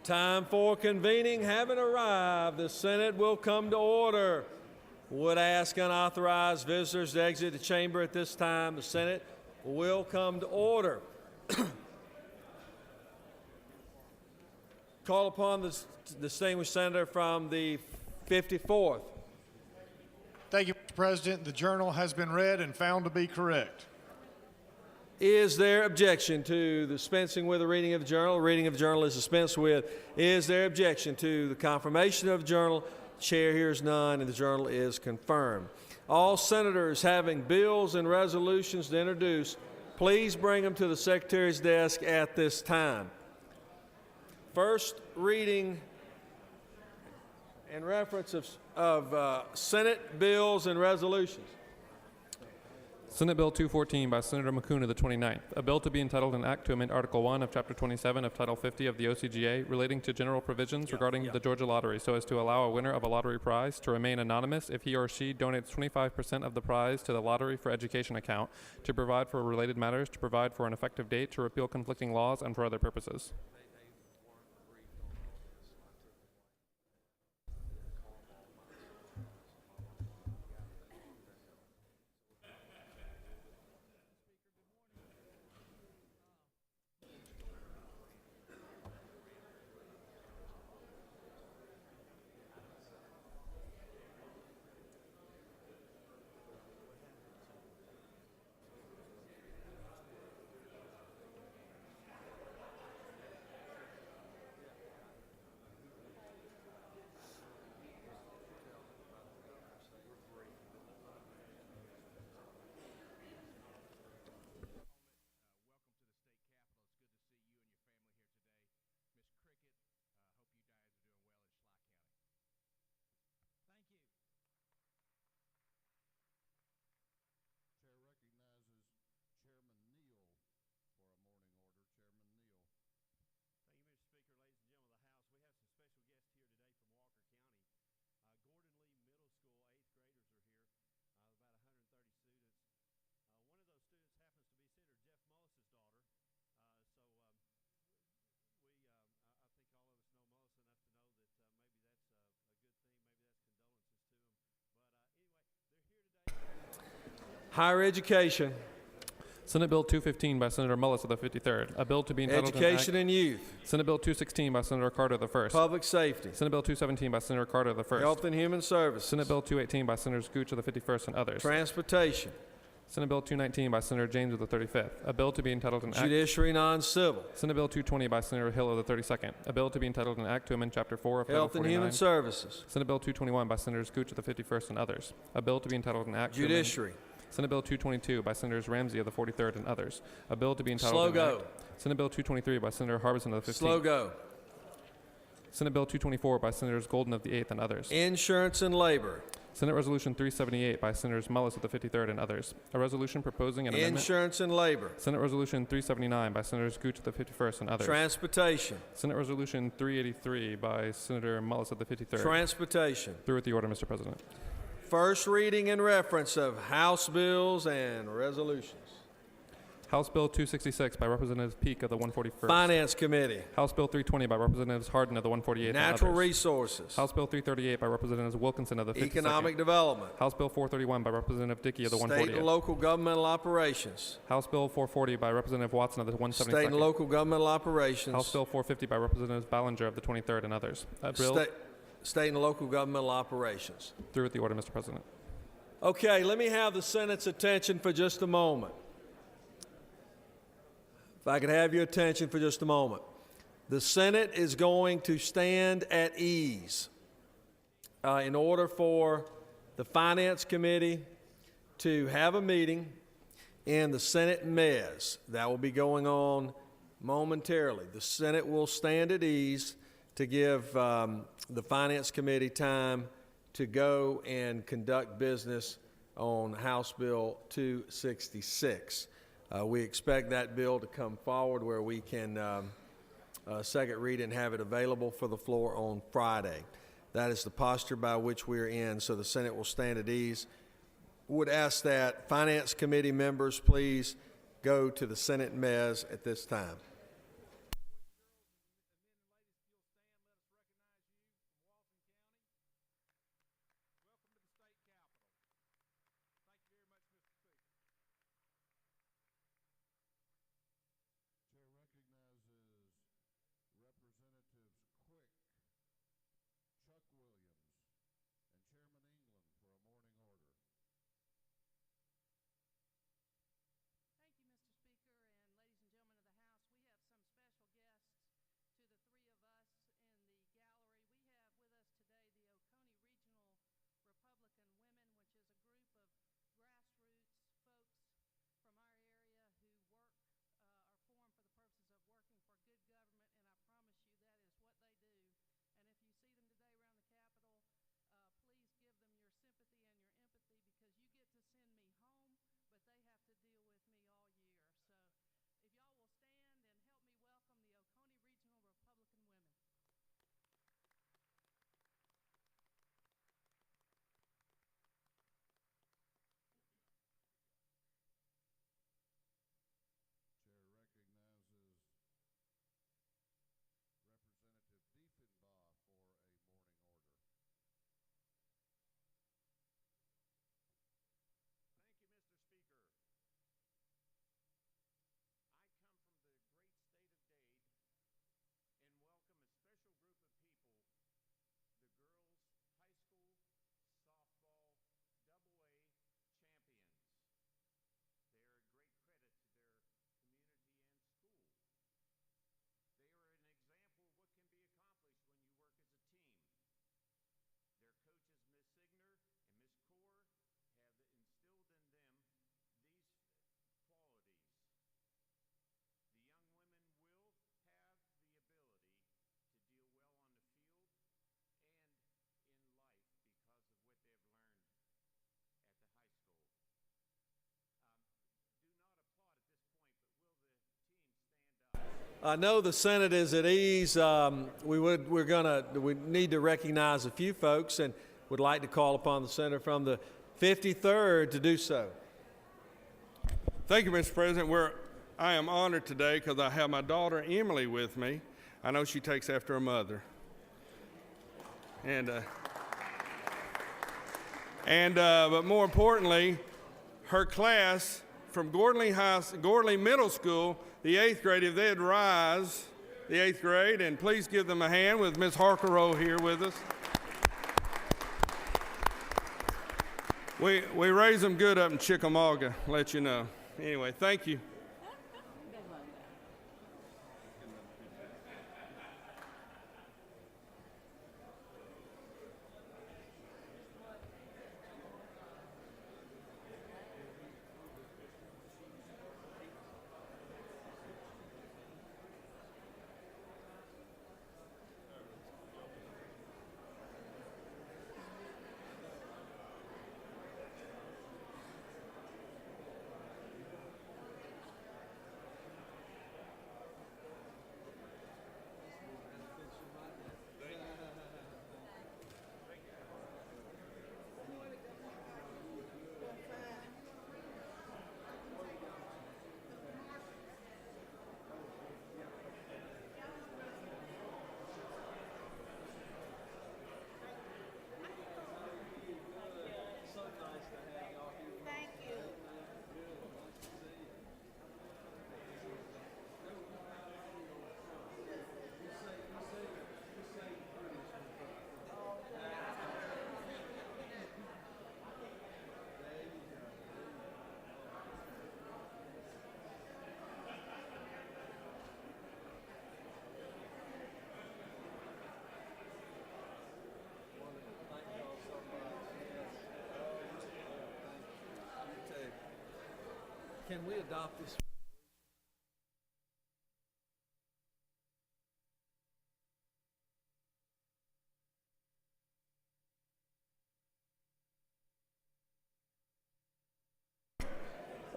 Time for convening having arrived, the Senate will come to order. Would ask unauthorized visitors to exit the chamber at this time. The Senate will come to order. Call upon the distinguished senator from the 54th. Thank you, Mr. President. The journal has been read and found to be correct. Is there objection to dispensing with the reading of the journal? Reading of the journal is dispensed with. Is there objection to the confirmation of the journal? The chair hears none, and the journal is confirmed. All senators having bills and resolutions to introduce, please bring them to the secretary's desk at this time. First reading and reference of Senate bills and resolutions. Senate Bill 214 by Senator Makuna, the 29th, a bill to be entitled an act to amend Article 1 of Chapter 27 of Title 50 of the OCGA relating to general provisions regarding the Georgia lottery so as to allow a winner of a lottery prize to remain anonymous if he or she donates 25% of the prize to the Lottery for Education account, to provide for related matters, to provide for an effective date, to repeal conflicting laws, and for other purposes. Higher education. Senate Bill 215 by Senator Mullis of the 53rd, a bill to be entitled Education and youth. Senate Bill 216 by Senator Carter the 1st. Public safety. Senate Bill 217 by Senator Carter the 1st. Health and human services. Senate Bill 218 by Senator Gooch of the 51st and others. Transportation. Senate Bill 219 by Senator James of the 35th, a bill to be entitled an act. Judiciary non-civil. Senate Bill 220 by Senator Hill of the 32nd, a bill to be entitled an act to amend Chapter 4 of Health Title and 49. human services. Senate Bill 221 by Senators Gooch of the 51st and others, a bill to be entitled an act. Judiciary. Senate Bill 222 by Senators Ramsey of the 43rd and others, a bill to be entitled Slow an go. act. Senate Bill 223 by Senator Harbison of the 15th. Slow go. Senate Bill 224 by Senators Golden of the 8th and others. Insurance and labor. Senate Resolution 378 by Senators Mullis of the 53rd and others, a resolution proposing an amendment. Insurance and labor. Senate Resolution 379 by Senators Gooch of the 51st and others. Transportation. Senate Resolution 383 by Senator Mullis of the 53rd. Transportation. Through with the order, Mr. President. First reading and reference of House bills and resolutions. House Bill 266 by Representative Peake of the 141st. Finance Committee. House Bill 320 by Representatives Hardin of the 148th. Natural and others. Resources. House Bill 338 by Representatives Wilkinson of the 52nd. Economic Development. House Bill 431 by Representative Dickey of the 148th. State and local governmental operations. House Bill 440 by Representative Watson of the 172nd. State and local governmental operations. House Bill 450 by Representative Ballinger of the 23rd and others. A bill State and local governmental operations. through with the order, Mr. President. Okay, let me have the Senate's attention for just a moment. If I could have your attention for just a moment. The Senate is going to stand at ease in order for the Finance Committee to have a meeting in the Senate mez. That will be going on momentarily. The Senate will stand at ease to give the Finance Committee time to go and conduct business on House Bill 266. We expect that bill to come forward where we can second read and have it available for the floor on Friday. That is the posture by which we're in, so the Senate will stand at ease. Would ask that Finance Committee members please go to the Senate mez at this time. I know the Senate is at ease. We need to recognize a few folks and would like to call upon the senator from the 53rd to do so. Thank you, Mr. President. I am honored today because I have my daughter Emily with me. I know she takes after her mother. But more importantly, her class from Gordley Middle School, the 8th grade, if they'd rise, the 8th grade, and please give them a hand with Ms. Harkerow here with us. We raise them good up in Chickamauga, let you know. Anyway, thank you. Can we adopt this?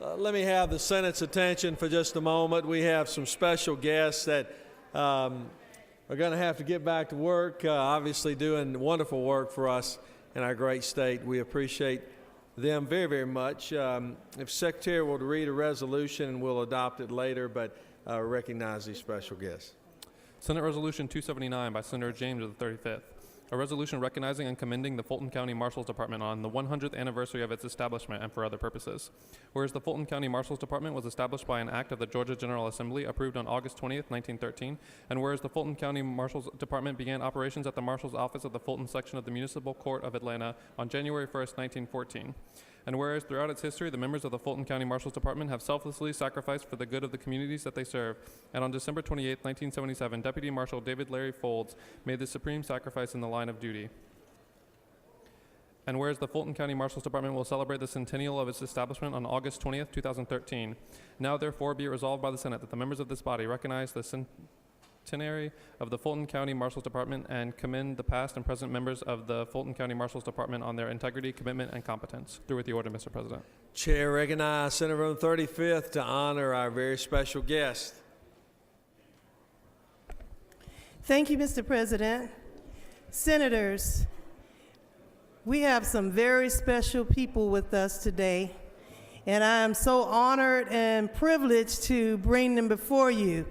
Let me have the Senate's attention for just a moment. We have some special guests that are going to have to get back to work, obviously doing wonderful work for us in our great state. We appreciate them very, very much. If Secretary will read a resolution, and we'll adopt it later, but recognize these special guests. Senate Resolution 279 by Senator James of the 35th. A resolution recognizing and commending the Fulton County Marshals Department on the 100th anniversary of its establishment and for other purposes. Whereas the Fulton County Marshals Department was established by an act of the Georgia General Assembly approved on August 20th, 1913, and whereas the Fulton County Marshals Department began operations at the Marshal's Office of the Fulton section of the Municipal Court of Atlanta on January 1st, 1914. And whereas throughout its history, the members of the Fulton County Marshals Department have selflessly sacrificed for the good of the communities that they serve, and on December 28, 1977, Deputy Marshal David Larry Folds made the supreme sacrifice in the line of duty. And whereas the Fulton County Marshals Department will celebrate the centennial of its establishment on August 20th, 2013, now therefore be it resolved by the Senate that the members of this body recognize the centenary of the Fulton County Marshals Department and commend the past and present members of the Fulton County Marshals Department on their integrity, commitment, and competence. Through with the order, Mr. President. Chair recognizes Senator from the 35th to honor our very special guest. Thank you, Mr. President. Senators, we have some very special people with us today, and I am so honored and privileged to bring them before you.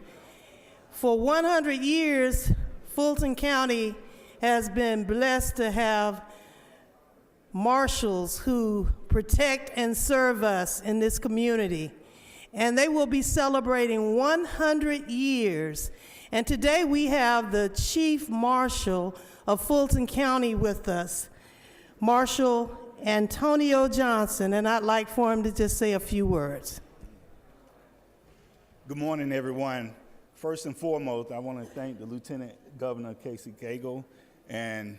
For 100 years, Fulton County has been blessed to have marshals who protect and serve us in this community. And they will be celebrating 100 years. And today we have the Chief Marshal of Fulton County with us, Marshal Antonio Johnson, and I'd like for him to just say a few words. Good morning, everyone. First and foremost, I want to thank the Lieutenant Governor Casey Cagle and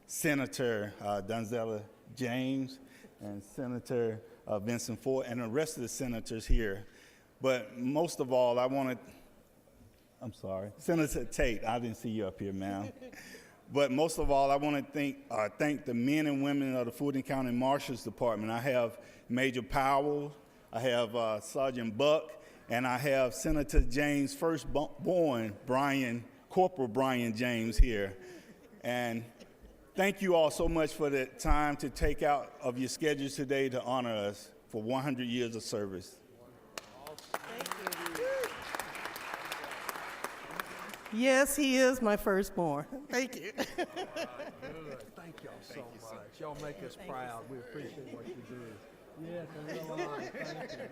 Senator Donzella James and Senator Vincent Ford and the rest of the senators here. But most of all, I'm sorry, Senator Tate, I didn't see you up here, ma'am. But most of all, I want to thank the men and women of the Fulton County Marshals Department. I have Major Powell, I have Sergeant Buck, And I have Senator James' firstborn, Corporal Brian James here. And thank you all so much for the time to take out of your schedules today to honor us for 100 years of service. Yes, he is my firstborn. Thank you. Good. Thank y'all so much. Y'all make us proud. We appreciate what you do. Yes, a real honor. Thank you. That's right.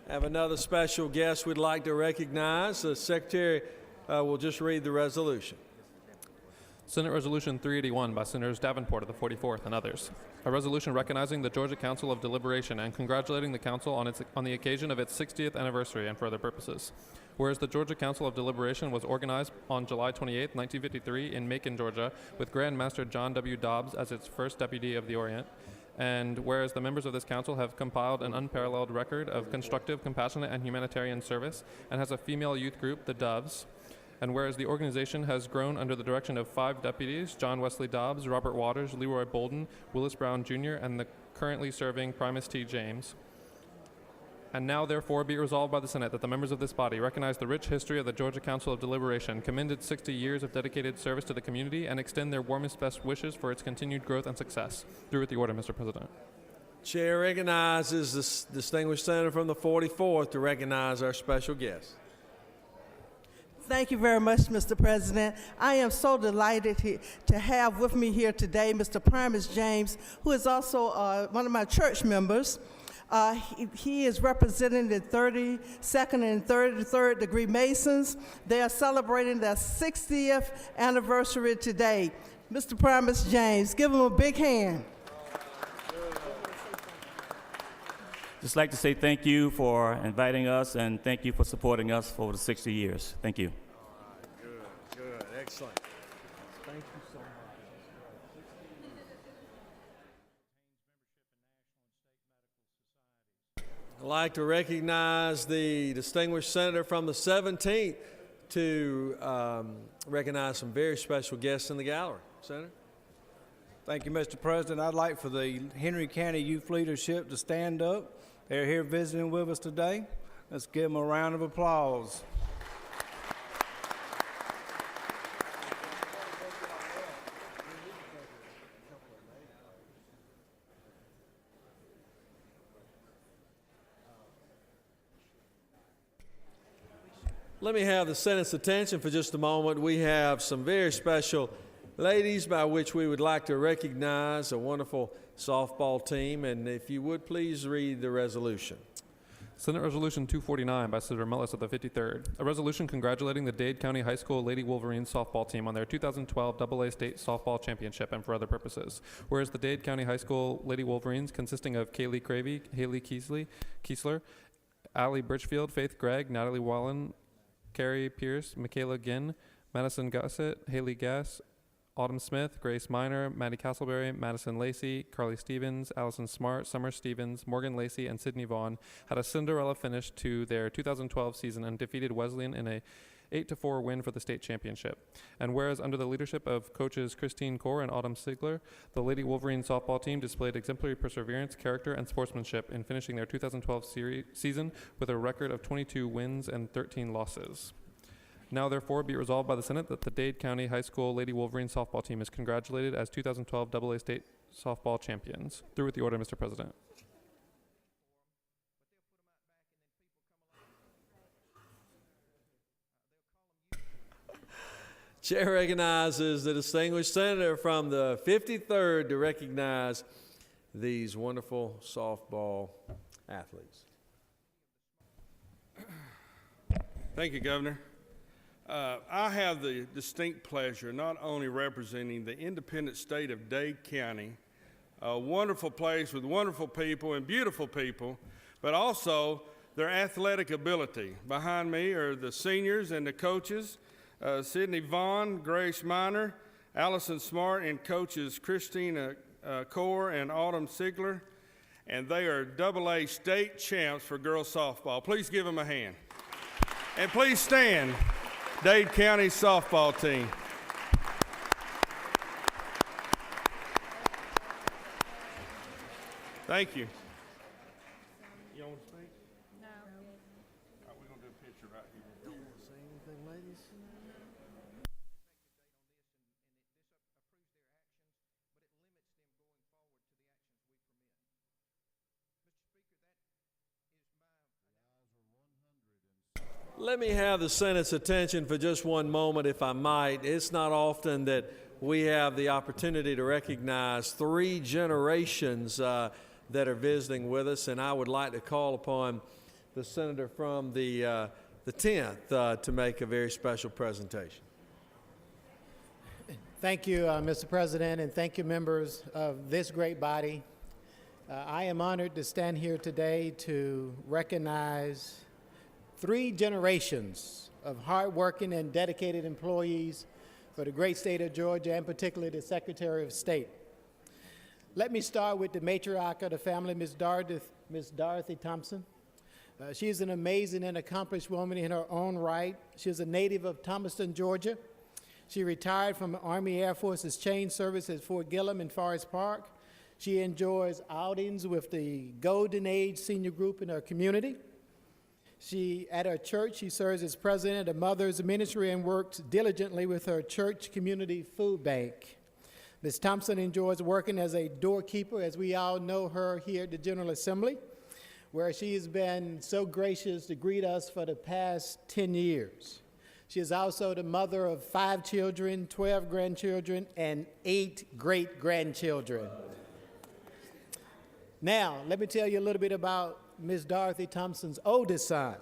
I have another special guest we'd like to recognize. The Secretary will just read the resolution. Senate Resolution 381 by Senators Davenport of the 44th and others. A resolution recognizing the Georgia Council of Deliberation and congratulating the Council on the occasion of its 60th anniversary and for other purposes. Whereas the Georgia Council of Deliberation was organized on July 28, 1953 in Macon, Georgia, with Grand Master John W. Dobbs as its first Deputy of the Orient. And whereas the members of this council have compiled an unparalleled record of constructive, compassionate, and humanitarian service and has a female youth group, the Doves. And whereas the organization has grown under the direction of 5 deputies, John Wesley Dobbs, Robert Waters, Leroy Bolden, Willis Brown Jr., and the currently serving Primus T. James. And now, therefore, be it resolved by the Senate that the members of this body recognize the rich history of the Georgia Council of Deliberation, commend its 60 years of dedicated service to the community, and extend their warmest best wishes for its continued growth and success. Through with the order, Mr. President. Chair recognizes the distinguished senator from the 44th to recognize our special guest. Thank you very much, Mr. President. I am so delighted to have with me here today Mr. Primus James, who is also one of my church members. He is representing the 32nd and 33rd degree Masons. They are celebrating their 60th anniversary today. Mr. Primus James, give him a big hand. Just like to say thank you for inviting us and thank you for supporting us for the 60 years. Thank you. All right, good, excellent. Thank you so much. I'd like to recognize the distinguished senator from the 17th to recognize some very special guests in the gallery. Senator? Thank you, Mr. President. I'd like for the Henry County Youth Leadership to stand up. They're here visiting with us today. Let's give them a round of applause. Let me have the Senate's attention for just a moment. We have some very special ladies, by which we would like to recognize a wonderful softball team. And if you would please read the resolution. Senate Resolution 249 by Senator Mullis of the 53rd. A resolution congratulating the Dade County High School Lady Wolverines softball team on their 2012 AA State Softball Championship and for other purposes. Whereas the Dade County High School Lady Wolverines, consisting of Kaylee Cravey, Haley Kiesler, Allie Birchfield, Faith Gregg, Natalie Wallen, Carrie Pierce, Michaela Ginn, Madison Gossett, Haley Gass, Autumn Smith, Grace Miner, Maddie Castleberry, Madison Lacey, Carly Stevens, Allison Smart, Summer Stevens, Morgan Lacey, and Sydney Vaughn had a Cinderella finish to their 2012 season and defeated Wesleyan in a 8-4 win for the state championship. And whereas under the leadership of coaches Christine Kaur and Autumn Sigler, the Lady Wolverine softball team displayed exemplary perseverance, character, and sportsmanship in finishing their 2012 season with a record of 22 wins and 13 losses. Now, therefore, be it resolved by the Senate that the Dade County High School Lady Wolverine softball team is congratulated as 2012 AA State softball champions. Through with the order, Mr. President. Chair recognizes the distinguished senator from the 53rd to recognize these wonderful softball athletes. Thank you, Governor. I have the distinct pleasure not only representing the independent state of Dade County, a wonderful place with wonderful people and beautiful people, but also their athletic ability. Behind me are the seniors and the coaches, Sydney Vaughn, Grace Miner, Allison Smart, and coaches Christina Kaur and Autumn Sigler, and they are AA state champs for girls softball. Please give them a hand. And please stand. Dade County softball team. Thank you. You want to speak? No. All right, we're going to do a picture right here. Don't want to say anything, ladies? Let me have the Senate's attention for just one moment, if I might. It's not often that we have the opportunity to recognize 3 generations that are visiting with us, and I would like to call upon the senator from the 10th to make a very special presentation. Thank you, Mr. President, and thank you, members of this great body. I am honored to stand here today to recognize 3 generations of hardworking and dedicated employees for the great state of Georgia, and particularly the Secretary of State. Let me start with the matriarch of the family, Ms. Dorothy Thompson. She is an amazing and accomplished woman in her own right. She is a native of Thomaston, Georgia. She retired from the Army Air Force's chain service at Fort Gillem in Forest Park. She enjoys outings with the Golden Age senior group in her community. At her church, she serves as president of the Mothers Ministry and works diligently with her church community food bank. Ms. Thompson enjoys working as a doorkeeper, as we all know her here at the General Assembly, where she has been so gracious to greet us for the past 10 years. She is also the mother of 5 children, 12 grandchildren, and 8 great-grandchildren. Now, let me tell you a little bit about Ms. Dorothy Thompson's oldest son.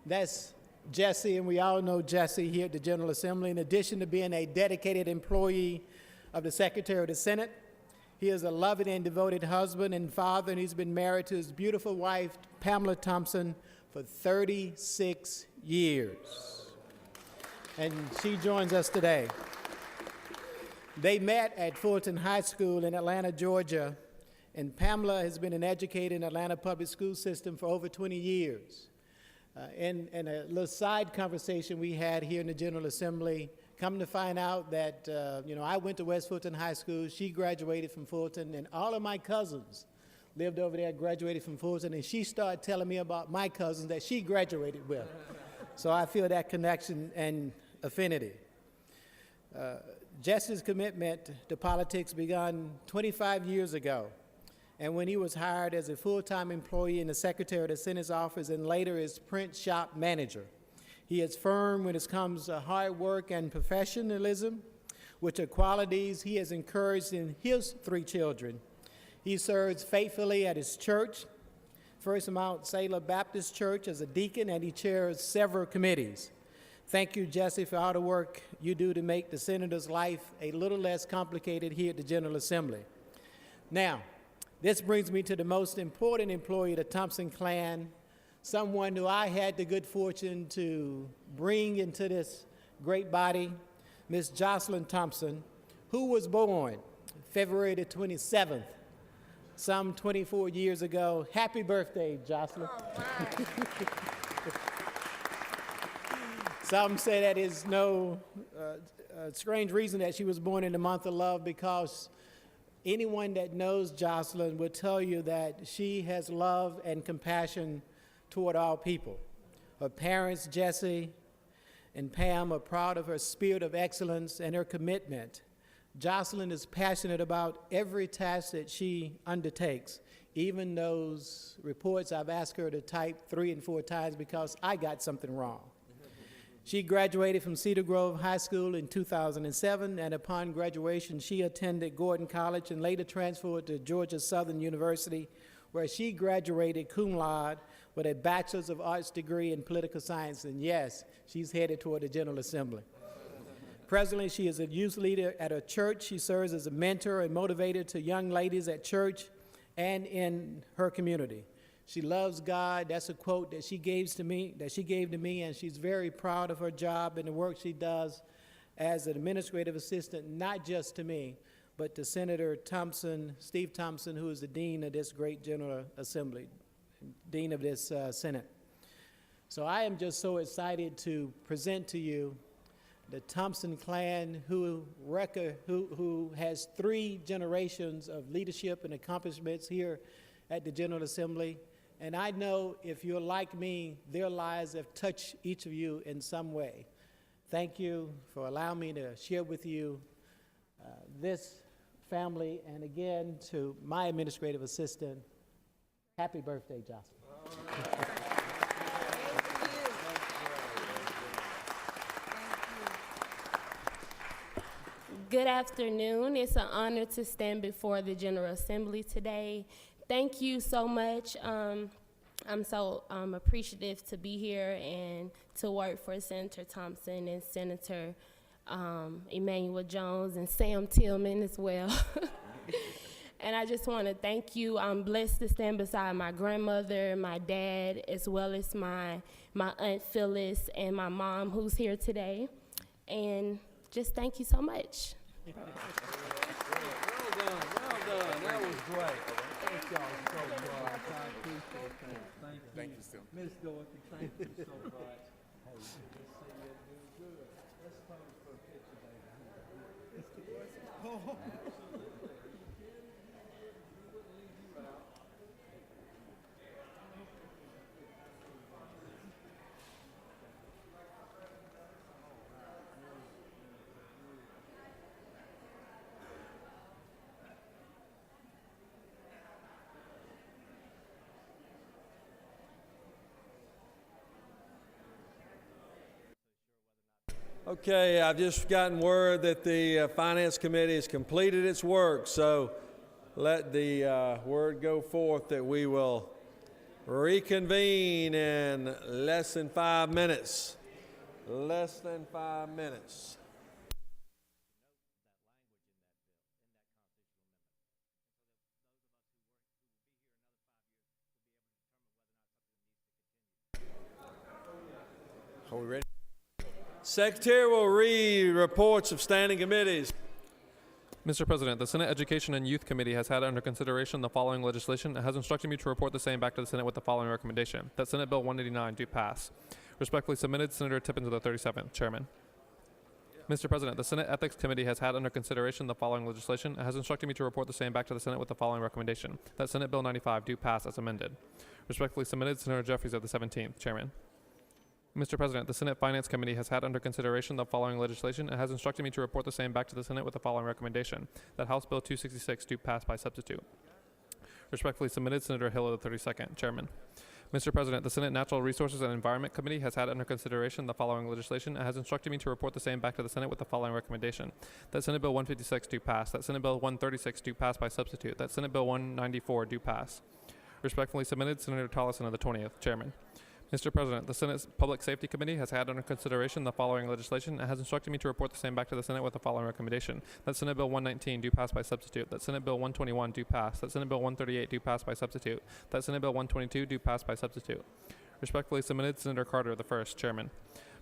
That's Jesse, and we all know Jesse here at the General Assembly. In addition to being a dedicated employee of the Secretary of the Senate, he is a loving and devoted husband and father, and he's been married to his beautiful wife, Pamela Thompson, for 36 years. And she joins us today. They met at Fulton High School in Atlanta, Georgia, and Pamela has been an educator in the Atlanta public school system for over 20 years. In a little side conversation we had here in the General Assembly, come to find out that, I went to West Fulton High School, she graduated from Fulton, and all of my cousins lived over there, graduated from Fulton, and she started telling me about my cousins that she graduated with. So I feel that connection and affinity. Jesse's commitment to politics began 25 years ago, and when he was hired as a full-time employee in the Secretary of the Senate's office and later as print shop manager. He is firm when it comes to hard work and professionalism. which are qualities he has encouraged in his 3 children. He serves faithfully at his church, First Mount Salem Baptist Church, as a deacon, and he chairs several committees. Thank you, Jesse, for all the work you do to make the senator's life a little less complicated here at the General Assembly. Now, this brings me to the most important employee of the Thompson clan, someone who I had the good fortune to bring into this great body, Miss Jocelyn Thompson, who was born February the 27th, some 24 years ago. Happy birthday, Jocelyn. Some say that is no strange reason that she was born in the month of love, because anyone that knows Jocelyn will tell you that she has love and compassion toward all people. Her parents, Jesse and Pam, are proud of her spirit of excellence and her commitment. Jocelyn is passionate about every task that she undertakes, even those reports I've asked her to type 3 and 4 times because I got something wrong. She graduated from Cedar Grove High School in 2007, and upon graduation, she attended Gordon College and later transferred to Georgia Southern University, where she graduated cum laude with a Bachelor's of Arts degree in political science. And yes, she's headed toward the General Assembly. Presently, she is a youth leader at her church. She serves as a mentor and motivator to young ladies at church and in her community. She loves God. That's a quote that she gave to me, and she's very proud of her job and the work she does as an administrative assistant, not just to me, but to Senator Thompson, Steve Thompson, who is the dean of this great General Assembly, dean of this Senate. So I am just so excited to present to you the Thompson clan, who has 3 generations of leadership and accomplishments here at the General Assembly. And I know if you're like me, their lives have touched each of you in some way. Thank you for allowing me to share with you this family, and again, to my administrative assistant, happy birthday, Jocelyn. Good afternoon. It's an honor to stand before the General Assembly today. Thank you so much. I'm so appreciative to be here and to work for Senator Thompson and Senator Emmanuel Jones and Sam Tillman as well. And I just want to thank you. I'm blessed to stand beside my grandmother, my dad, as well as my Aunt Phyllis and my mom, who's here today. And just thank you so much. Well done, that was great. Thank y'all so much. I appreciate that. Thank you, Phil. Miss Dorothy, thank you so much. Hey, good to see you doing good. Let's pose for a picture, baby. Oh. Okay, I've just gotten word that the Finance Committee has completed its work, so let the word go forth that we will reconvene in less than 5 minutes. Less than 5 minutes. Are we ready? Secretary will read reports of standing committees. Mr. President, the Senate Education and Youth Committee has had under consideration the following legislation and has instructed me to report the same back to the Senate with the following recommendation: that Senate Bill 189 do pass. Respectfully submitted, Senator Tippins of the 37th, Chairman. Mr. President, the Senate Ethics Committee has had under consideration the following legislation and has instructed me to report the same back to the Senate with the following recommendation: that Senate Bill 95 do pass as amended. Respectfully submitted, Senator Jeffries of the 17th, Chairman. Mr. President, the Senate Finance Committee has had under consideration the following legislation and has instructed me to report the same back to the Senate with the following recommendation: that House Bill 266 do pass by substitute. Respectfully submitted, Senator Hill of the 32nd, Chairman. Mr. President, the Senate Natural Resources and Environment Committee has had under consideration the following legislation and has instructed me to report the same back to the Senate with the following recommendation. That Senate Bill 156 do pass. That Senate Bill 136 do pass by substitute. That Senate Bill 194 do pass. Respectfully submitted, Senator Tolleson of the 20th, Chairman. Mr. President, the Senate's Public Safety Committee has had under consideration the following legislation and has instructed me to report the same back to the Senate with the following recommendation. That Senate Bill 119 do pass by substitute. That Senate Bill 121 do pass. That Senate Bill 138 do pass by substitute. That Senate Bill 122 do pass by substitute. Respectfully submitted, Senator Carter, the 1st, Chairman.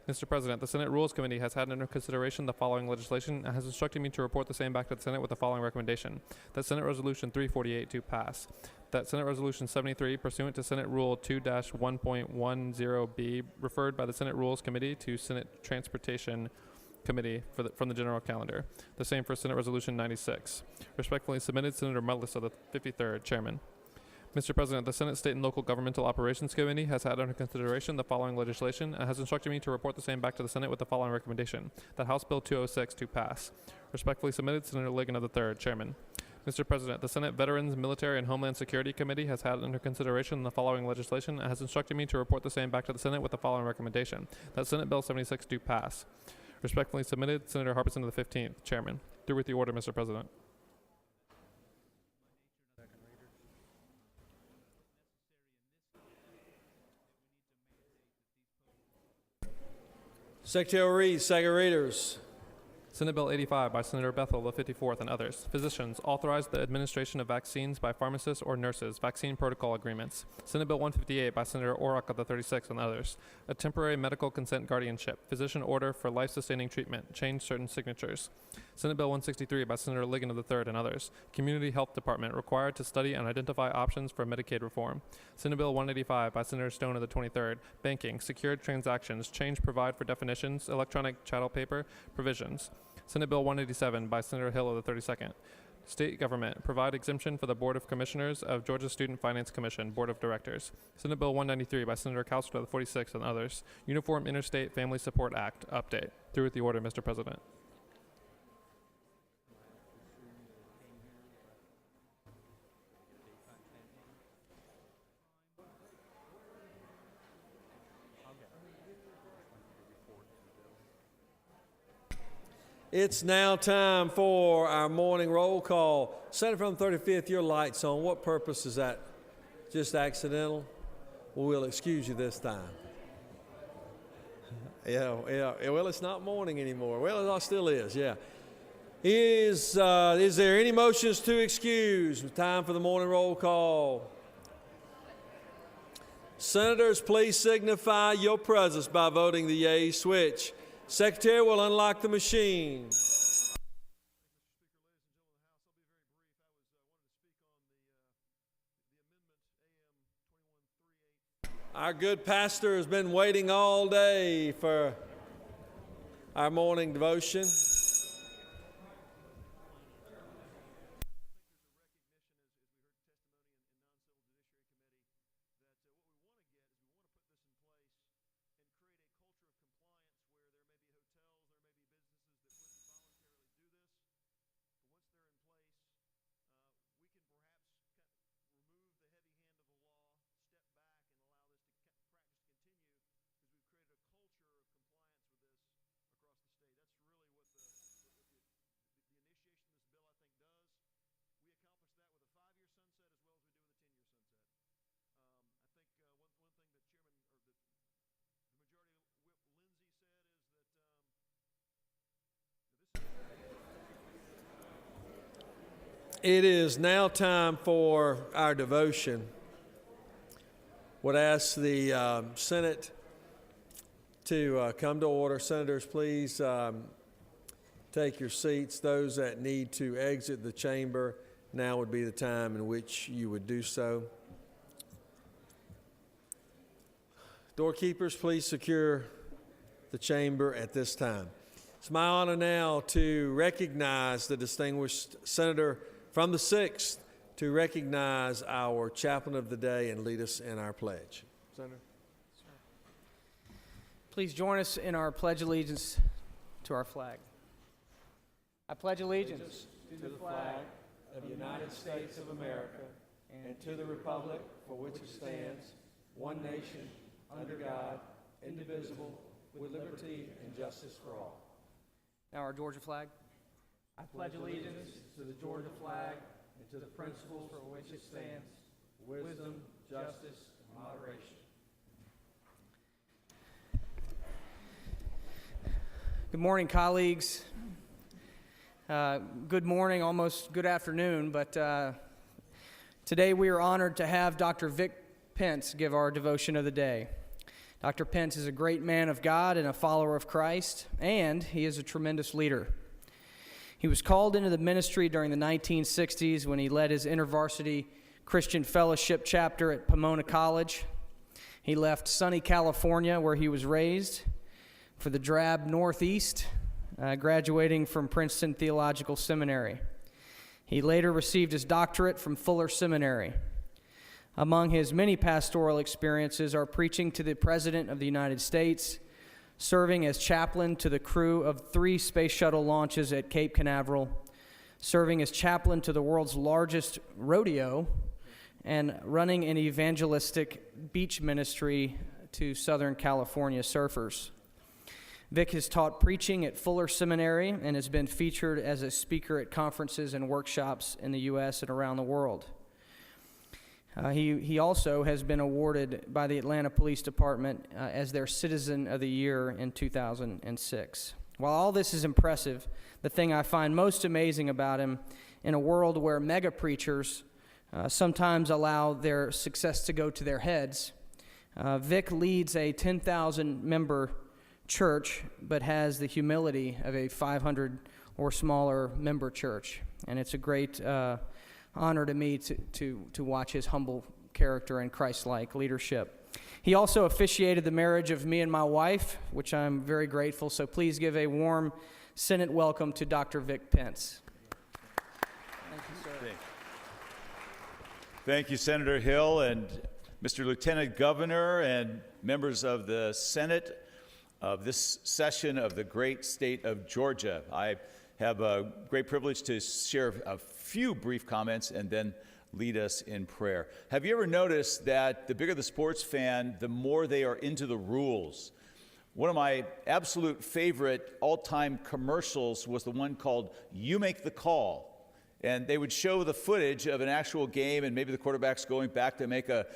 Mr. President, the Senate Rules Committee has had under consideration the following legislation and has instructed me to report the same back to the Senate with the following recommendation. That Senate Resolution 348 do pass. That Senate Resolution 73, pursuant to Senate Rule 2-1.10B, referred by the Senate Rules Committee to Senate Transportation Committee from the general calendar. The same for Senate Resolution 96. Respectfully submitted, Senator Mutlis of the 53rd, Chairman. Mr. President, the Senate State and Local Governmental Operations Committee has had under consideration the following legislation and has instructed me to report the same back to the Senate with the following recommendation. That House Bill 206 to pass. Respectfully submitted, Senator Ligon of the 3rd, Chairman. Mr. President, the Senate Veterans, Military, and Homeland Security Committee has had under consideration the following legislation and has instructed me to report the same back to the Senate with the following recommendation. That Senate Bill 76 do pass. Respectfully submitted, Senator Harbison of the 15th, Chairman. Through with the order, Mr. President. Secretary Reed, second readers. Senate Bill 85 by Senator Bethel of the 54th and others. Physicians, authorize the administration of vaccines by pharmacists or nurses, vaccine protocol agreements. Senate Bill 158 by Senator Orrock of the 36th and others. A temporary medical consent guardianship, physician order for life-sustaining treatment, change certain signatures. Senate Bill 163 by Senator Ligon of the 3rd and others. Community Health Department, required to study and identify options for Medicaid reform. Senate Bill 185 by Senator Stone of the 23rd. Banking, secured transactions, change provide for definitions, electronic chattel paper, provisions. Senate Bill 187 by Senator Hill of the 32nd. State government, provide exemption for the Board of Commissioners of Georgia Student Finance Commission, Board of Directors. Senate Bill 193 by Senator Cowsert of the 46th and others. Uniform Interstate Family Support Act, update. Through with the order, Mr. President. It's now time for our morning roll call. Senator from the 35th, your light's on. What purpose is that? Just accidental? Well, we'll excuse you this time. Yeah, well, it's not morning anymore. Well, it still is, yeah. Is there any motions to excuse? Time for the morning roll call. Senators, please signify your presence by voting the yea switch. Secretary will unlock the machine. Our good pastor has been waiting all day for our morning devotion. It is now time for our devotion. Would ask the Senate to come to order. Senators, please take your seats. Those that need to exit the chamber, now would be the time in which you would do so. Doorkeepers, please secure the chamber at this time. It's my honor now to recognize the distinguished senator from the 6th to recognize our chaplain of the day and lead us in our pledge. Senator. Please join us in our pledge allegiance to our flag. I pledge allegiance to the flag of the United States of America and to the republic for which it stands, one nation, under God, indivisible, with liberty and justice for all. Now our Georgia flag. I pledge allegiance to the Georgia flag and to the principles for which it stands, wisdom, justice, and moderation. Good morning, colleagues. Good morning, almost good afternoon, but today we are honored to have Dr. Vic Pence give our devotion of the day. Dr. Pence is a great man of God and a follower of Christ, and he is a tremendous leader. He was called into the ministry during the 1960s when he led his InterVarsity Christian Fellowship chapter at Pomona College. He left sunny California, where he was raised, for the drab Northeast, graduating from Princeton Theological Seminary. He later received his doctorate from Fuller Seminary. Among his many pastoral experiences are preaching to the President of the United States, serving as chaplain to the crew of 3 space shuttle launches at Cape Canaveral, serving as chaplain to the world's largest rodeo, and running an evangelistic beach ministry to Southern California surfers. Vic has taught preaching at Fuller Seminary and has been featured as a speaker at conferences and workshops in the U.S. and around the world. He also has been awarded by the Atlanta Police Department as their Citizen of the Year in 2006. While all this is impressive, the thing I find most amazing about him, in a world where mega preachers sometimes allow their success to go to their heads, Vic leads a 10,000-member church, but has the humility of a 500 or smaller member church. And it's a great honor to me to watch his humble character and Christ-like leadership. He also officiated the marriage of me and my wife, which I'm very grateful. So please give a warm Senate welcome to Dr. Vic Pence. Thank you, sir. Thank you, Senator Hill and Mr. Lieutenant Governor and members of the Senate of this session of the great state of Georgia. I have a great privilege to share a few brief comments and then lead us in prayer. Have you ever noticed that the bigger the sports fan, the more they are into the rules? One of my absolute favorite all-time commercials was the one called "You Make the Call." And they would show the footage of an actual game, and maybe the quarterback's going back to make a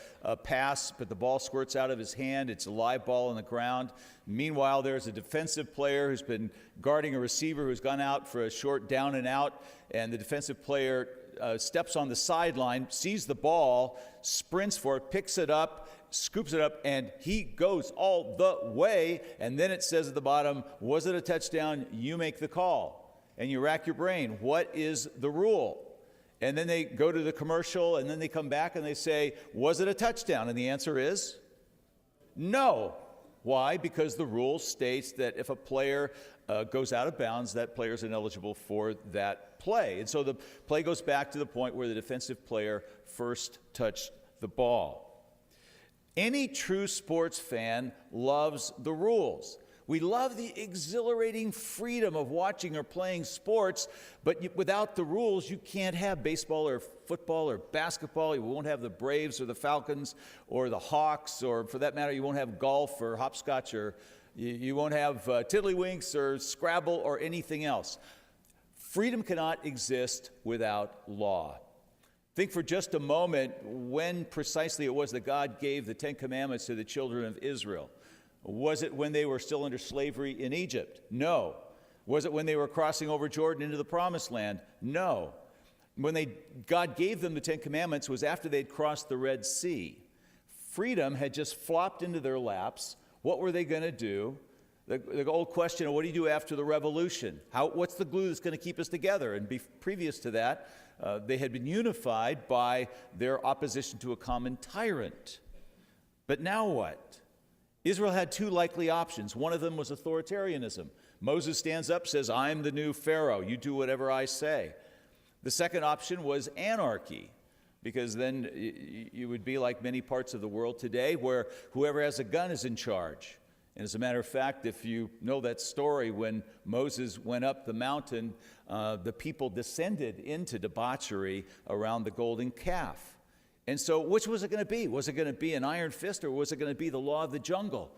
pass, but the ball squirts out of his hand. It's a live ball on the ground. Meanwhile, there's a defensive player who's been guarding a receiver who's gone out for a short down and out, and the defensive player steps on the sideline, sees the ball, sprints for it, picks it up, scoops it up, and he goes all the way. And then it says at the bottom, was it a touchdown? You make the call. And you rack your brain, what is the rule? And then they go to the commercial, and then they come back and they say, was it a touchdown? And the answer is no. Why? Because the rule states that if a player goes out of bounds, that player is ineligible for that play. And so the play goes back to the point where the defensive player first touched the ball. Any true sports fan loves the rules. We love the exhilarating freedom of watching or playing sports, but without the rules, you can't have baseball or football or basketball. You won't have the Braves or the Falcons or the Hawks, or for that matter, you won't have golf or hopscotch, or you won't have tiddlywinks or Scrabble or anything else. Freedom cannot exist without law. Think for just a moment when precisely it was that God gave the 10 Commandments to the children of Israel. Was it when they were still under slavery in Egypt? No. Was it when they were crossing over Jordan into the Promised Land? No. When God gave them the 10 Commandments was after they'd crossed the Red Sea. Freedom had just flopped into their laps. What were they going to do? The old question of what do you do after the revolution? What's the glue that's going to keep us together? And previous to that, they had been unified by their opposition to a common tyrant. But now what? Israel had 2 likely options. One of them was authoritarianism. Moses stands up, says, I'm the new Pharaoh. You do whatever I say. The second option was anarchy, because then you would be like many parts of the world today where whoever has a gun is in charge. And as a matter of fact, if you know that story, when Moses went up the mountain, the people descended into debauchery around the golden calf. And so which was it going to be? Was it going to be an iron fist, or was it going to be the law of the jungle?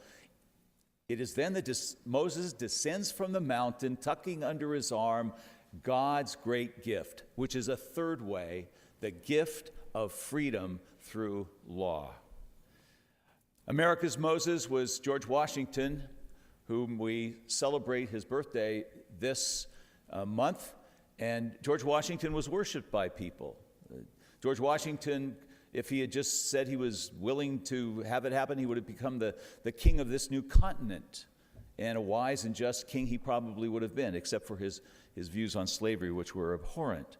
It is then that Moses descends from the mountain, tucking under his arm God's great gift, which is a third way, the gift of freedom through law. America's Moses was George Washington, whom we celebrate his birthday this month. And George Washington was worshiped by people. George Washington, if he had just said he was willing to have it happen, he would have become the king of this new continent. And a wise and just king he probably would have been, except for his views on slavery, which were abhorrent.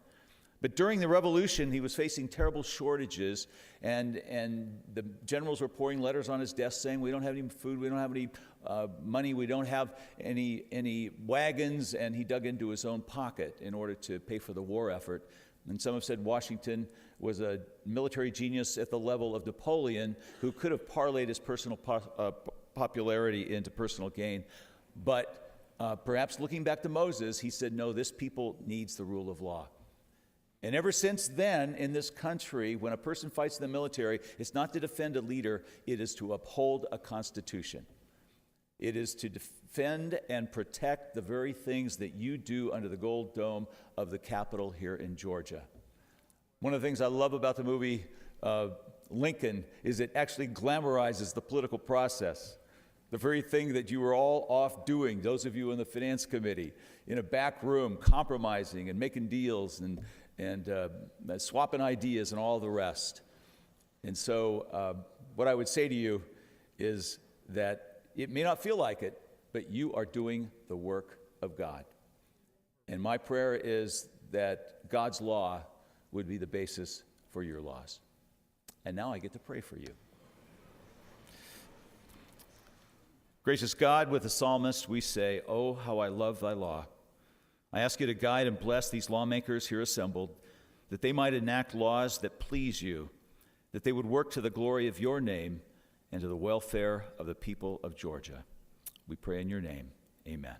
But during the Revolution, he was facing terrible shortages, and the generals were pouring letters on his desk saying, we don't have any food, we don't have any money, we don't have any wagons, and he dug into his own pocket in order to pay for the war effort. And some have said Washington was a military genius at the level of Napoleon, who could have parlayed his personal popularity into personal gain. But perhaps looking back to Moses, he said, no, this people needs the rule of law. And ever since then, in this country, when a person fights in the military, it's not to defend a leader, it is to uphold a constitution. It is to defend and protect the very things that you do under the gold dome of the Capitol here in Georgia. One of the things I love about the movie Lincoln is it actually glamorizes the political process. The very thing that you were all off doing, those of you in the finance committee, in a back room, compromising and making deals and swapping ideas and all the rest. And so what I would say to you is that it may not feel like it, but you are doing the work of God. And my prayer is that God's law would be the basis for your laws. And now I get to pray for you. Gracious God, with the psalmist we say, oh, how I love thy law. I ask you to guide and bless these lawmakers here assembled, that they might enact laws that please you, that they would work to the glory of your name and to the welfare of the people of Georgia. We pray in your name. Amen.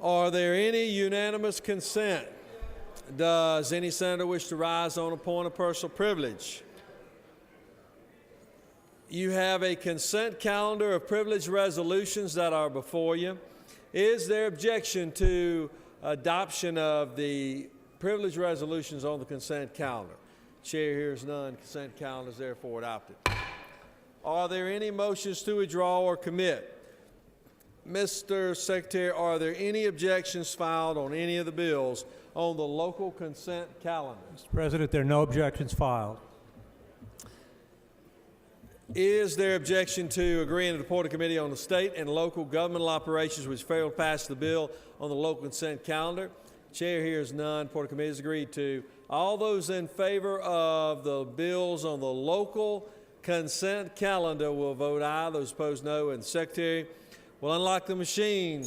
Are there any unanimous consent? Does any senator wish to rise on a point of personal privilege? You have a consent calendar of privilege resolutions that are before you. Is there objection to adoption of the privilege resolutions on the consent calendar? Chair hears none. Consent calendar is therefore adopted. Are there any motions to withdraw or commit? Mr. Secretary, are there any objections filed on any of the bills on the local consent calendar? Mr. President, there are no objections filed. Is there objection to agreeing to the Appointed Committee on the State and Local Governmental Operations which failed to pass the bill on the local consent calendar? Chair hears none. Appointed Committee is agreed to. All those in favor of the bills on the local consent calendar will vote aye. Those opposed, no. And the Secretary will unlock the machine.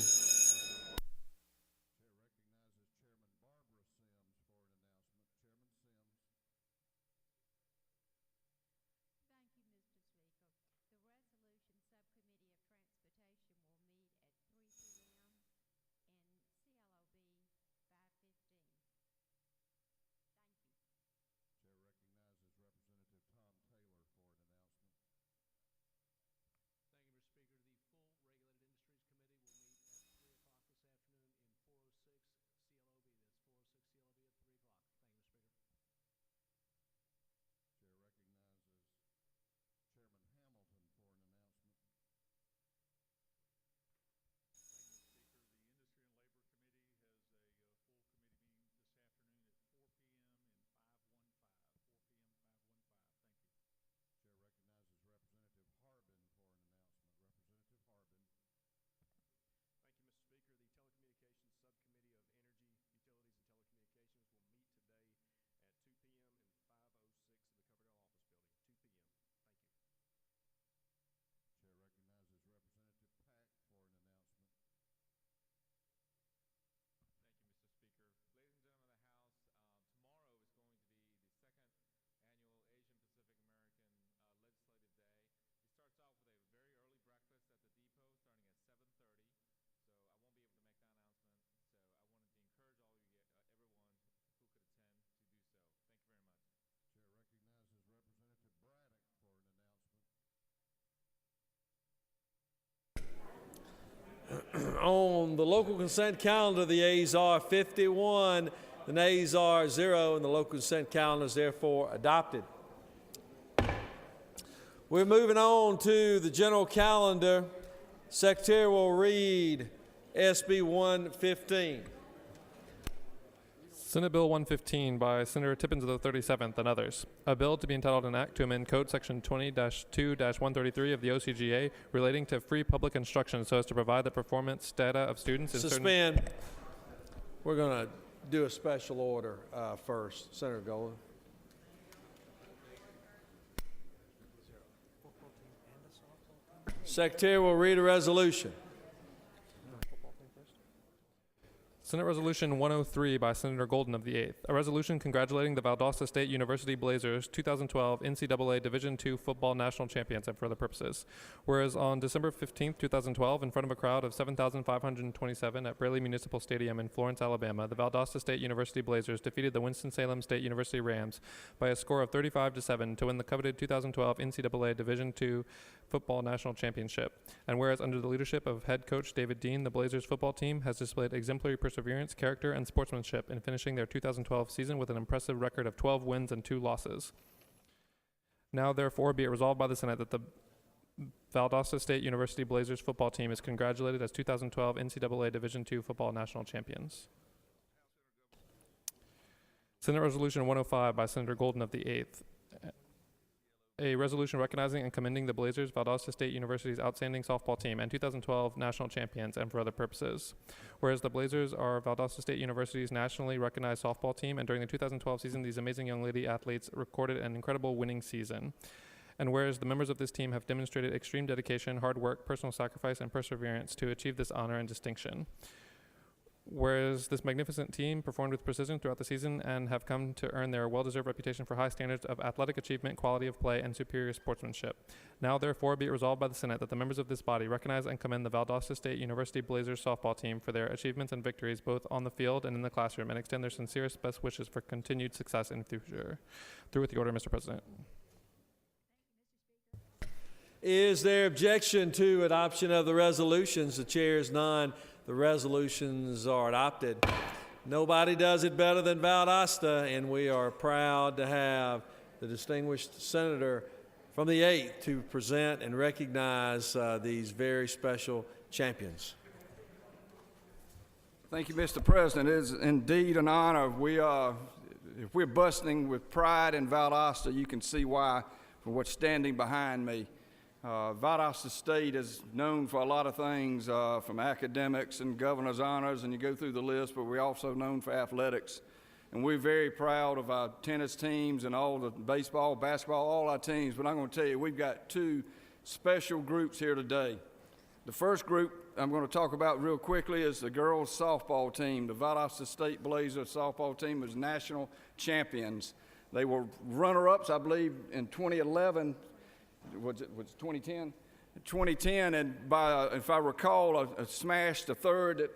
On the local consent calendar, the ayes are 51, the nays are 0, and the local consent calendar is therefore adopted. We're moving on to the general calendar. Secretary will read SB 115. Senate Bill 115 by Senator Tippins of the 37th and others. A bill to be entitled an act to amend Code Section 20-2-133 of the OCGA relating to free public instruction so as to provide the performance data of students in Suspend. We're going to do a special order first. Senator Golan. Secretary will read a resolution. Senate Resolution 103 by Senator Golden of the 8th. A resolution congratulating the Valdosta State University Blazers 2012 NCAA Division II Football National Champions and for other purposes. Whereas on December 15, 2012, in front of a crowd of 7,527 at Braley Municipal Stadium in Florence, Alabama, the Valdosta State University Blazers defeated the Winston-Salem State University Rams by a score of 35-7 to win the coveted 2012 NCAA Division II Football National Championship. And whereas under the leadership of head coach David Dean, the Blazers football team has displayed exemplary perseverance, character, and sportsmanship in finishing their 2012 season with an impressive record of 12 wins and 2 losses. Now, therefore, be it resolved by the Senate that the Valdosta State University Blazers football team is congratulated as 2012 NCAA Division II Football National Champions. Senate Resolution 105 by Senator Golden of the 8th. A resolution recognizing and commending the Blazers, Valdosta State University's outstanding softball team, and 2012 national champions, and for other purposes. Whereas the Blazers are Valdosta State University's nationally recognized softball team, and during the 2012 season, these amazing young lady athletes recorded an incredible winning season. And whereas the members of this team have demonstrated extreme dedication, hard work, personal sacrifice, and perseverance to achieve this honor and distinction. whereas this magnificent team performed with precision throughout the season and have come to earn their well-deserved reputation for high standards of athletic achievement, quality of play, and superior sportsmanship. Now, therefore, be it resolved by the Senate that the members of this body recognize and commend the Valdosta State University Blazers softball team for their achievements and victories both on the field and in the classroom, and extend their sincerest best wishes for continued success in the future. Through with the order, Mr. President. Is there objection to adoption of the resolutions? The chair is none. The resolutions are adopted. Nobody does it better than Valdosta, and we are proud to have the distinguished senator from the 8th to present and recognize these very special champions. Thank you, Mr. President. It is indeed an honor. If we're busting with pride in Valdosta, you can see why for what's standing behind me. Valdosta State is known for a lot of things, from academics and governor's honors, and you go through the list, but we're also known for athletics. And we're very proud of our tennis teams and all the baseball, basketball, all our teams. But I'm going to tell you, we've got two special groups here today. The first group I'm going to talk about real quickly is the girls softball team. The Valdosta State Blazers softball team was national champions. They were runner-ups, I believe, in 2011. Was it 2010? 2010, and by, if I recall, a smash to third that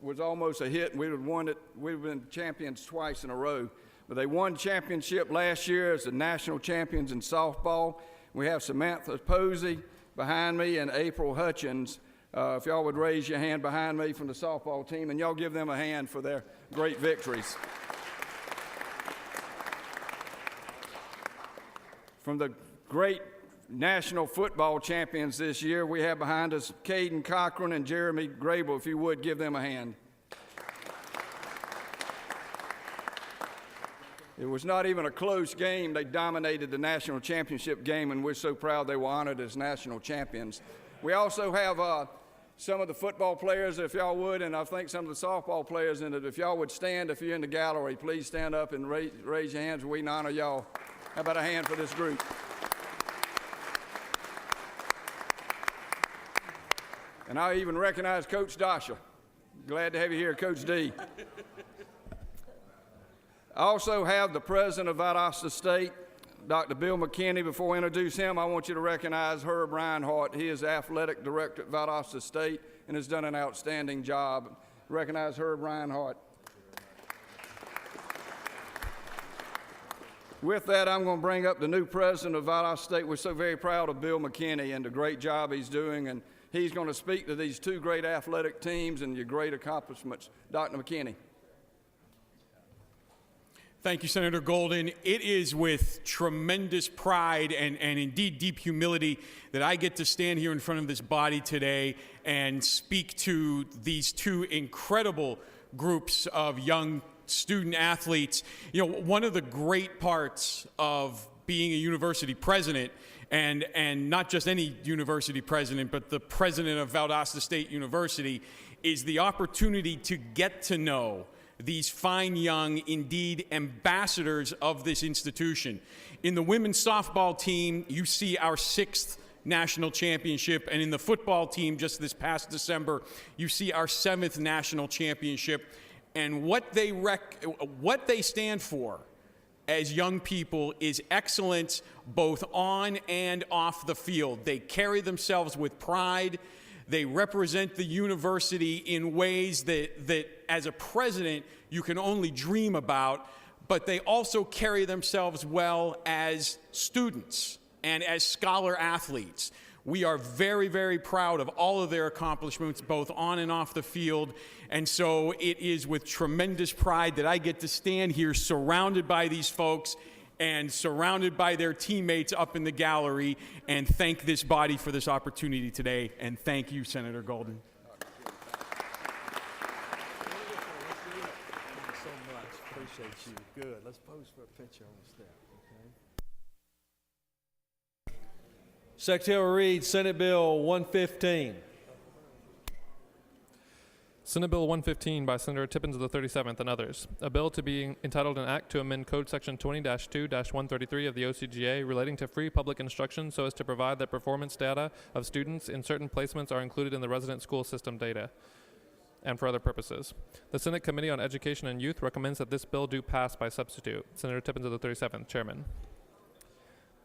was almost a hit, and we would won it. We've been champions twice in a row. But they won championship last year as the national champions in softball. We have Samantha Posey behind me and April Hutchins. If y'all would raise your hand behind me from the softball team, and y'all give them a hand for their great victories. From the great national football champions this year, we have behind us Caden Cochran and Jeremy Grable. If you would, give them a hand. It was not even a close game. They dominated the national championship game, and we're so proud they were honored as national champions. We also have some of the football players, if y'all would, and I think some of the softball players, and if y'all would stand, if you're in the gallery, please stand up and raise your hands. We honor y'all. How about a hand for this group? And I even recognize Coach Dasha. Glad to have you here, Coach D. I also have the president of Valdosta State, Dr. Bill McKinney. Before I introduce him, I want you to recognize Herb Reinhardt. He is athletic director at Valdosta State and has done an outstanding job. Recognize Herb Reinhardt. With that, I'm going to bring up the new president of Valdosta State. We're so very proud of Bill McKinney and the great job he's doing, and he's going to speak to these two great athletic teams and your great accomplishments. Dr. McKinney. Thank you, Senator Golden. It is with tremendous pride and indeed deep humility that I get to stand here in front of this body today and speak to these two incredible groups of young student athletes. You know, one of the great parts of being a university president, and not just any university president, but the president of Valdosta State University, is the opportunity to get to know these fine young, indeed, ambassadors of this institution. In the women's softball team, you see our 6th national championship, and in the football team just this past December, you see our 7th national championship. And what they stand for as young people is excellence both on and off the field. They carry themselves with pride. They represent the university in ways that as a president you can only dream about, but they also carry themselves well as students and as scholar athletes. We are very, very proud of all of their accomplishments, both on and off the field. And so it is with tremendous pride that I get to stand here surrounded by these folks and surrounded by their teammates up in the gallery and thank this body for this opportunity today. And thank you, Senator Golden. Thank you so much. Appreciate you. Good. Let's pose for a picture on the step. Okay. Secretary will read Senate Bill 115. Senate Bill 115 by Senator Tippins of the 37th and others. A bill to be entitled an act to amend Code Section 20-2-133 of the OCGA relating to free public instruction so as to provide that performance data of students in certain placements are included in the resident school system data. and for other purposes. The Senate Committee on Education and Youth recommends that this bill do pass by substitute. Senator Tippins of the 37th, Chairman.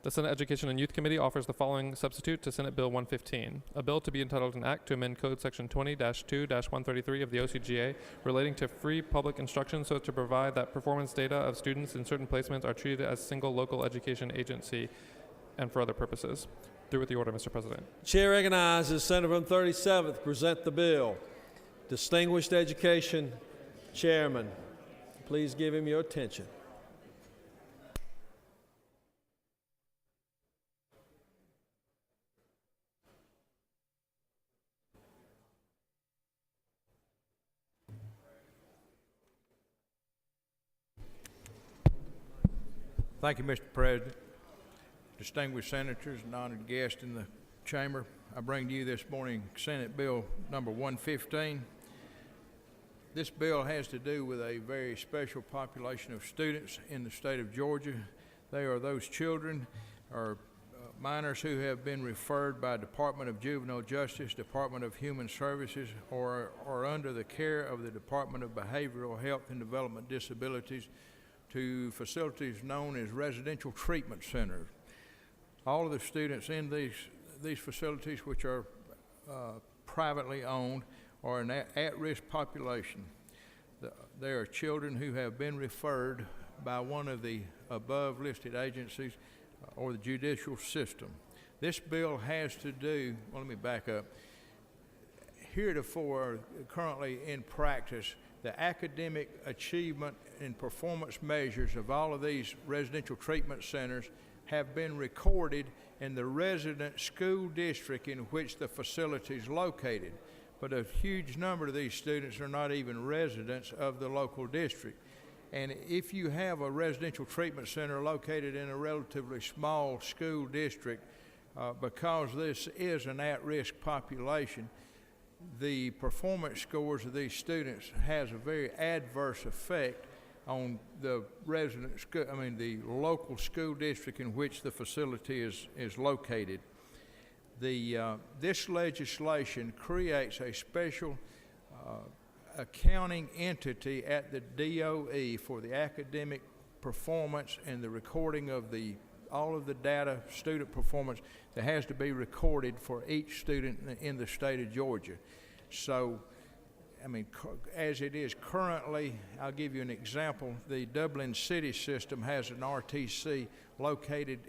The Senate Education and Youth Committee offers the following substitute to Senate Bill 115, a bill to be entitled an act to amend Code Section 20-2-133 of the OCGA relating to free public instruction so as to provide that performance data of students in certain placements are treated as single local education agency and for other purposes. Through with the order, Mr. President. Chair recognizes Senator from 37th to present the bill. Distinguished Education Chairman, please give him your attention. Thank you, Mr. President. Distinguished senators and honored guests in the chamber, I bring to you this morning Senate Bill number 115. This bill has to do with a very special population of students in the state of Georgia. They are those children or minors who have been referred by Department of Juvenile Justice, Department of Human Services, or under the care of the Department of Behavioral Health and Development Disabilities to facilities known as residential treatment centers. All of the students in these facilities, which are privately owned, are an at-risk population. There are children who have been referred by one of the above listed agencies or the judicial system. This bill has to do, well, let me back up. Heretofore, currently in practice, the academic achievement and performance measures of all of these residential treatment centers have been recorded in the resident school district in which the facility is located. But a huge number of these students are not even residents of the local district. And if you have a residential treatment center located in a relatively small school district, because this is an at-risk population, the performance scores of these students has a very adverse effect on the the local school district in which the facility is located. This legislation creates a special accounting entity at the DOE for the academic performance and the recording of all of the data, student performance that has to be recorded for each student in the state of Georgia. So, as it is currently, I'll give you an example. The Dublin City system has an RTC located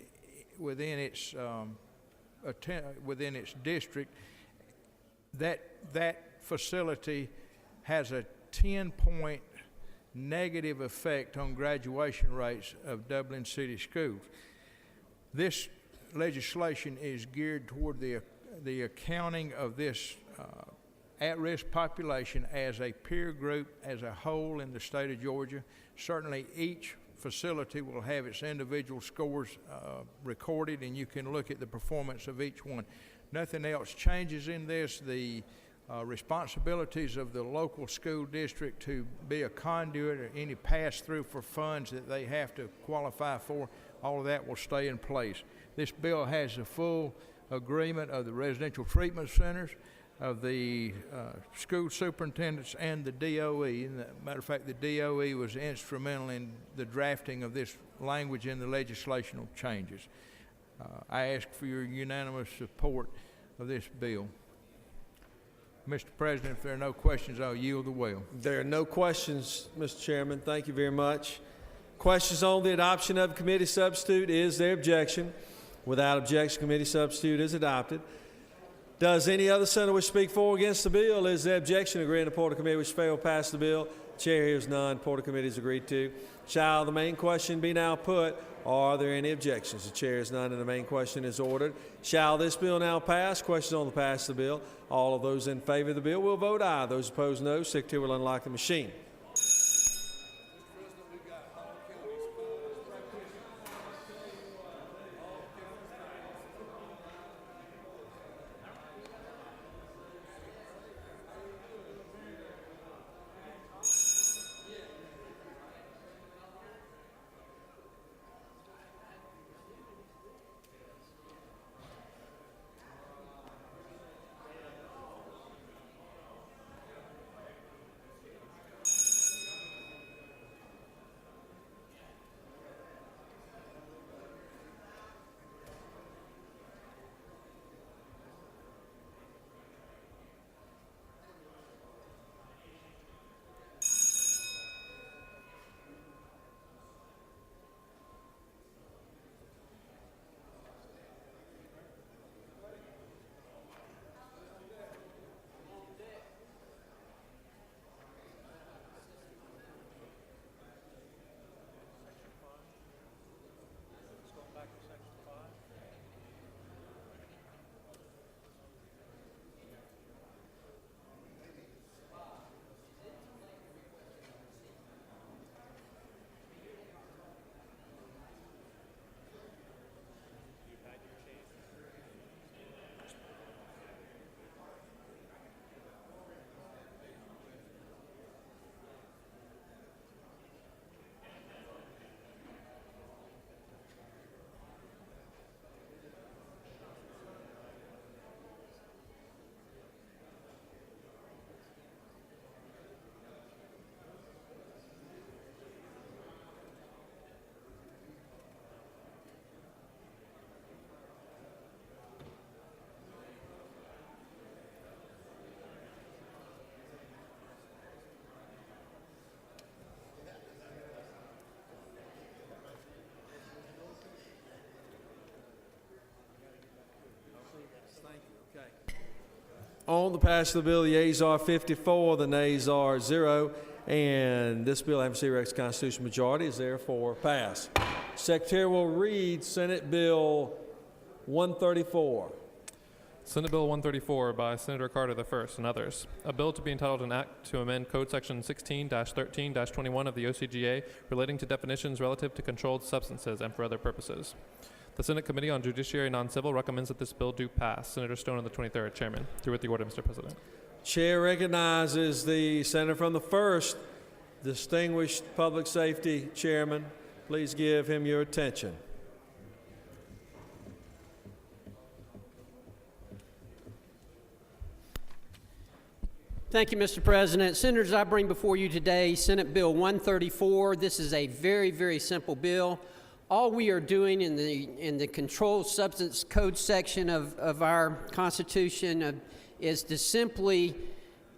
within its district. That facility has a 10-point negative effect on graduation rates of Dublin City schools. This legislation is geared toward the accounting of this at-risk population as a peer group as a whole in the state of Georgia. Certainly each facility will have its individual scores recorded, and you can look at the performance of each one. Nothing else changes in this. The responsibilities of the local school district to be a conduit or any pass-through for funds that they have to qualify for, all of that will stay in place. This bill has the full agreement of the residential treatment centers, of the school superintendents, and the DOE. And as a matter of fact, the DOE was instrumental in the drafting of this language in the legislational changes. I ask for your unanimous support of this bill. Mr. President, if there are no questions, I'll yield the wheel. There are no questions, Mr. Chairman. Thank you very much. Questions on the adoption of committee substitute. Is there objection? Without objection, committee substitute is adopted. Does any other senator wish to speak for or against the bill? Is there objection? Agree in the Report of Committee which fail pass the bill. Chair hears none. Report of Committee is agreed to. Shall the main question be now put? Are there any objections? The chair is none and the main question is ordered. Shall this bill now pass? Questions on the pass of the bill. All of those in favor of the bill will vote aye. Those opposed, no. Secretary will unlock the machine. On the passage of the bill, the yeas are 54, the nays are 0, and this bill, having Rex constitutional majority, is therefore passed. Secretary will read Senate Bill 134. Senate Bill 134 by Senator Carter I and others. A bill to be entitled an act to amend Code Section 16-13-21 of the OCGA relating to definitions relative to controlled substances and for other purposes. The Senate Committee on Judiciary and Non-Civil recommends that this bill do pass. Senator Stone on the 23rd, Chairman. Through with the order, Mr. President. Chair recognizes the senator from the 1st, distinguished public safety chairman. Please give him your attention. Thank you, Mr. President. Senators, I bring before you today Senate Bill 134. This is a very, very simple bill. All we are doing in the Controlled Substance Code section of our Constitution is to simply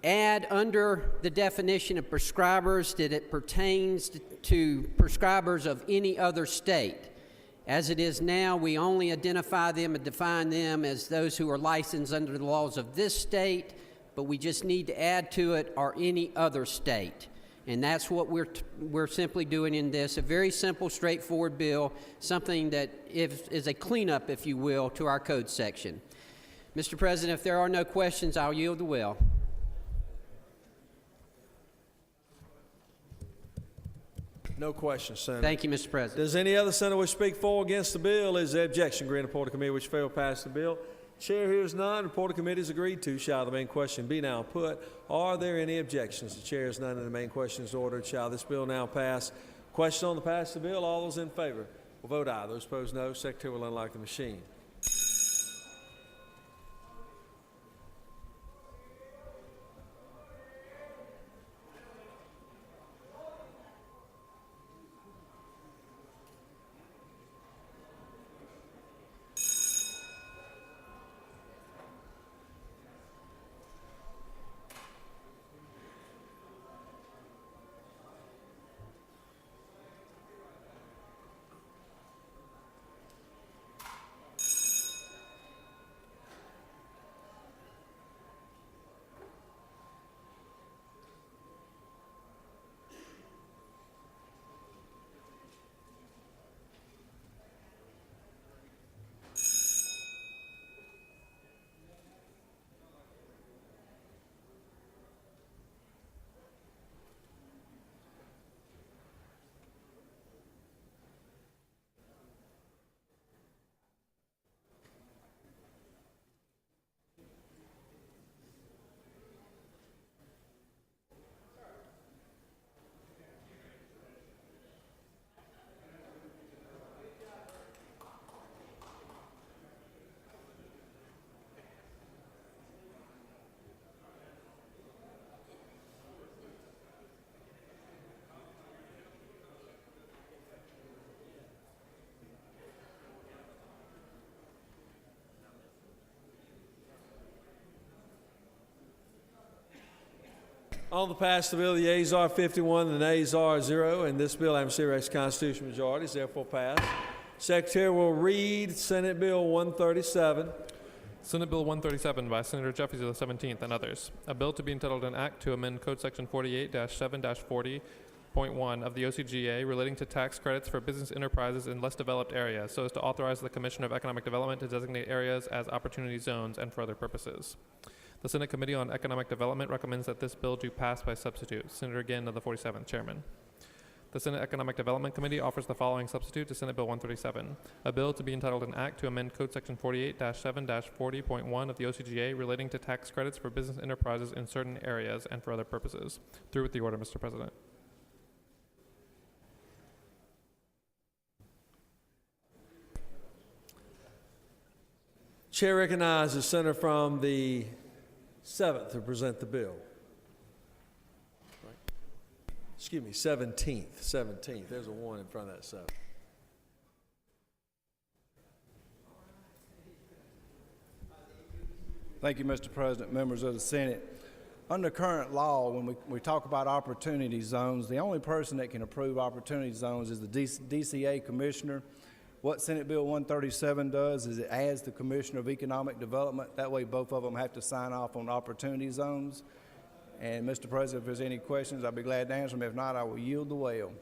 add under the definition of prescribers that it pertains to prescribers of any other state. As it is now, we only identify them and define them as those who are licensed under the laws of this state, but we just need to add to it or any other state. And that's what we're simply doing in this, a very simple, straightforward bill, something that is a cleanup, if you will, to our code section. Mr. President, if there are no questions, I'll yield the will. No questions, Senator. Thank you, Mr. President. Does any other senator wish to speak for or against the bill? Is there objection? Grant report of committee which failed to pass the bill. Chair hears none. Report of committee is agreed to. Shall the main question be now put? Are there any objections? The chair has none and the main question is ordered. Shall this bill now pass? Question on the pass of the bill. All those in favor will vote aye. Those opposed, no. Secretary will unlock the machine. On the pass of the bill, the yeas are 51, the nays are 0, and this bill, having Rex constitutional majority, is therefore passed. Secretary will read Senate Bill 137. Senate Bill 137 by Senator Jeffries of the 17th and others. A bill to be entitled an act to amend Code Section 48-7-40.1 of the OCGA relating to tax credits for business enterprises in less developed areas so as to authorize the Commissioner of Economic Development to designate areas as opportunity zones and for other purposes. The Senate Committee on Economic Development recommends that this bill do pass by substitute. Senator Ginn of the 47th, Chairman. The Senate Economic Development Committee offers the following substitute to Senate Bill 137. A bill to be entitled an act to amend Code Section 48-7-40.1 of the OCGA relating to tax credits for business enterprises in certain areas and for other purposes. Through with the order, Mr. President. Chair recognizes the senator from the 7th to present the bill. Excuse me, 17th. There's a 1 in front of that 7. Thank you, Mr. President, members of the Senate. Under current law, when we talk about opportunity zones, the only person that can approve opportunity zones is the DCA commissioner. What Senate Bill 137 does is it adds the Commissioner of Economic Development. That way both of them have to sign off on opportunity zones. And Mr. President, if there's any questions, I'll be glad to answer them. If not, I will yield the well.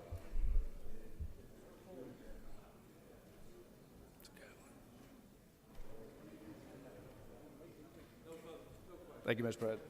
Thank you, Mr. President.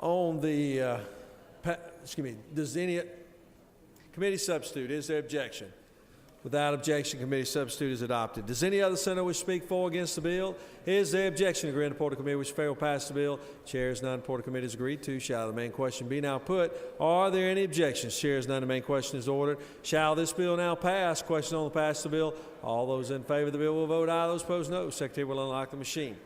On the, does any committee substitute, is there objection? Without objection, committee substitute is adopted. Does any other senator wish to speak for or against the bill? Is there objection to grant report of committee which fail pass the bill? Chair is none. Report of committee is agreed to. Shall the main question be now put? Are there any objections? Chair is none. The main question is ordered. Shall this bill now pass? Question on the pass the bill. All those in favor of the bill will vote aye. Those opposed, no. Secretary will unlock the machine.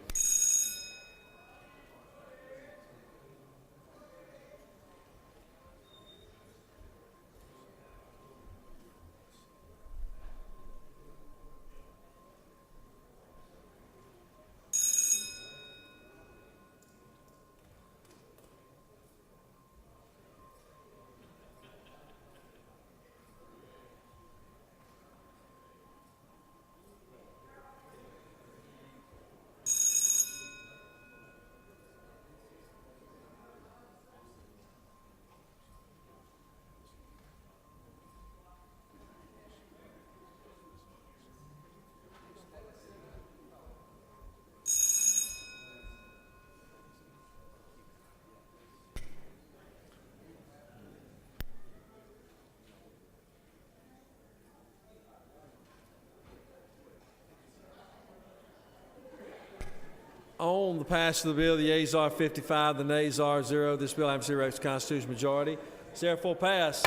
On the passage of the bill, the yeas are 55, the nays are 0. This bill having zero votes, constitutional majority is therefore passed.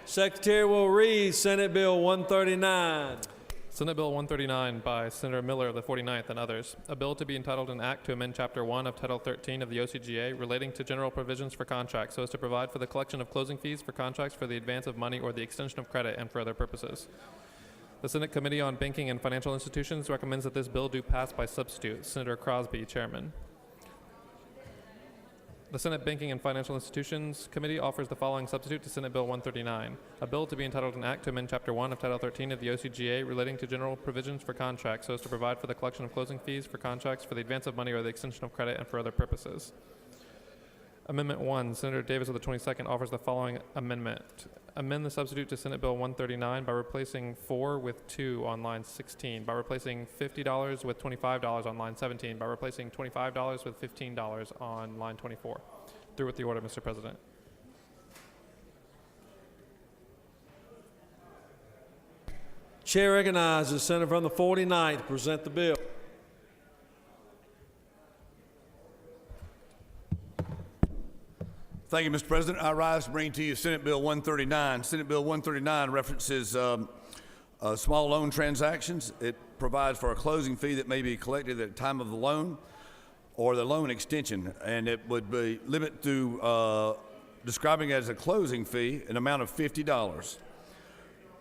Secretary will read Senate Bill 139. Senate Bill 139 by Senator Miller of the 49th and others. A bill to be entitled an act to amend Chapter 1 of Title 13 of the OCGA relating to general provisions for contracts so as to provide for the collection of closing fees for contracts for the advance of money or the extension of credit and for other purposes. The Senate Committee on Banking and Financial Institutions recommends that this bill do pass by substitute. Senator Crosby, Chairman. The Senate Banking and Financial Institutions Committee offers the following substitute to Senate Bill 139. A bill to be entitled an act to amend Chapter 1 of Title 13 of the OCGA relating to general provisions for contracts so as to provide for the collection of closing fees for contracts for the advance of money or the extension of credit and for other purposes. Amendment 1, Senator Davis of the 22nd offers the following amendment. Amend the substitute to Senate Bill 139 by replacing 4 with 2 on line 16, by replacing $50 with $25 on line 17, by replacing $25 with $15 on line 24. Through with the order, Mr. President. Chair recognizes the senator from the 49th to present the bill. Thank you, Mr. President. I rise to bring to you Senate Bill 139. Senate Bill 139 references small loan transactions. It provides for a closing fee that may be collected at the time of the loan or the loan extension, and it would be limited to describing it as a closing fee, an amount of $50.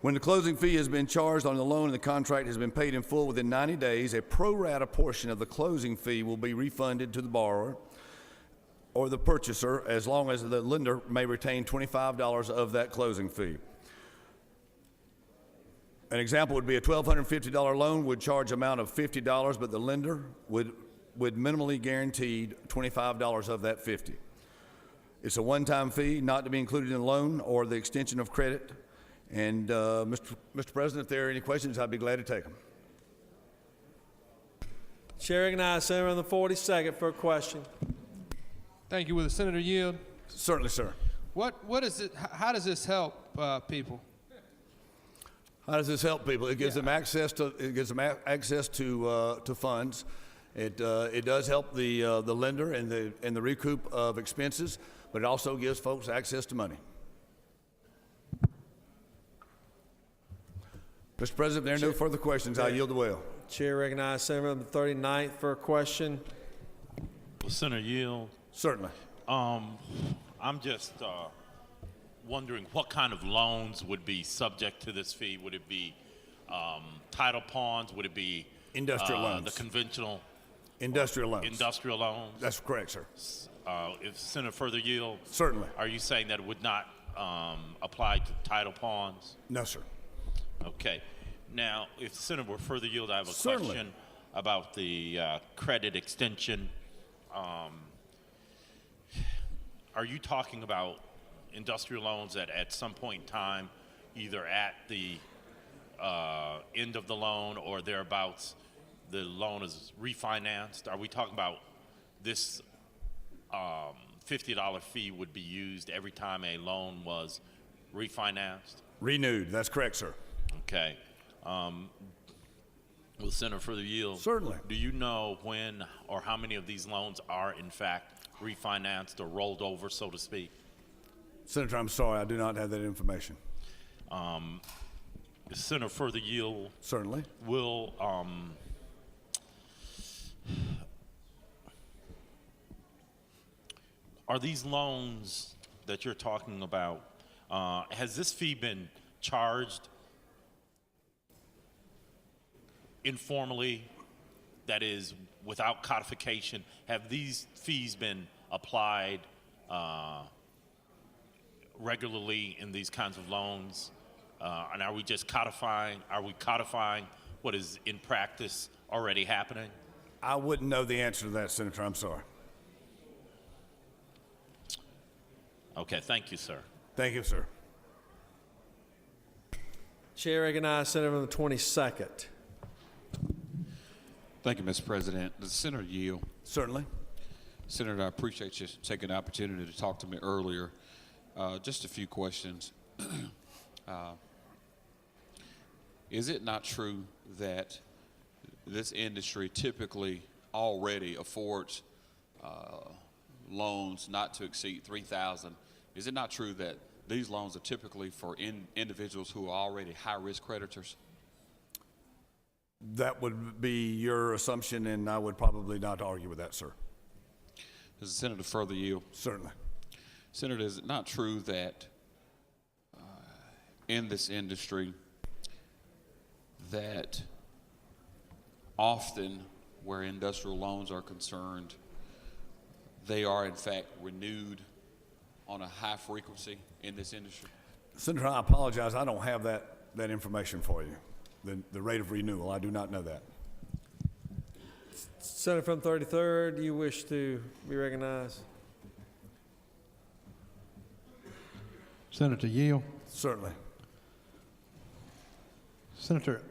When the closing fee has been charged on the loan and the contract has been paid in full within 90 days, a pro rata portion of the closing fee will be refunded to the borrower or the purchaser, as long as the lender may retain $25 of that closing fee. An example would be a $1,250 loan would charge amount of $50, but the lender would minimally guaranteed $25 of that $50. It's a one-time fee, not to be included in the loan or the extension of credit. And Mr. President, if there are any questions, I'd be glad to take them. Chair recognizes Senator on the 42nd for a question. Thank you. Will the senator yield? Certainly, sir. What is it? How does this help people? How does this help people? It gives them access to funds. It does help the lender and the recoup of expenses, but it also gives folks access to money. Mr. President, if there are no further questions, I yield the will. Chair recognizes Senator from the 39th for a question. Senator Yield. Certainly. I'm just wondering what kind of loans would be subject to this fee. Would it be title ponds? Would it be industrial loans? The conventional industrial loans. Industrial loans. That's correct, sir. If Senator Further Yield. Certainly. Are you saying that it would not apply to title ponds? No, sir. Okay. Now, if Senator were Further Yield, I have a Certainly. question about the credit extension. Are you talking about industrial loans that at some point in time, either at the end of the loan or thereabouts, the loan is refinanced? Are we talking about this $50 fee would be used every time a loan was refinanced? Renewed. That's correct, sir. Okay. Will Senator Further Yield? Certainly. Do you know when or how many of these loans are in fact refinanced or rolled over, so to speak? Senator, I'm sorry, I do not have that information. Senator Further Yield? Certainly. Will are these loans that you're talking about, has this fee been charged informally, that is without codification? Have these fees been applied regularly in these kinds of loans? And are we just codifying what is in practice already happening? I wouldn't know the answer to that, Senator. I'm sorry. Okay, thank you, sir. Thank you, sir. Chair recognizes Senator from the 22nd. Thank you, Mr. President. Does Senator yield? Certainly. Senator, I appreciate you taking the opportunity to talk to me earlier. Just a few questions. Is it not true that this industry typically already affords loans not to exceed $3,000? Is it not true that these loans are typically for individuals who are already high-risk creditors? That would be your assumption, and I would probably not argue with that, sir. Does the Senator further yield? Certainly. Senator, is it not true that in this industry that often where industrial loans are concerned, they are in fact renewed on a high frequency in this industry? Senator, I apologize. I don't have that information for you. The rate of renewal, I do not know that. Senator from 33rd, do you wish to be recognized? Senator Yield. Certainly. Senator,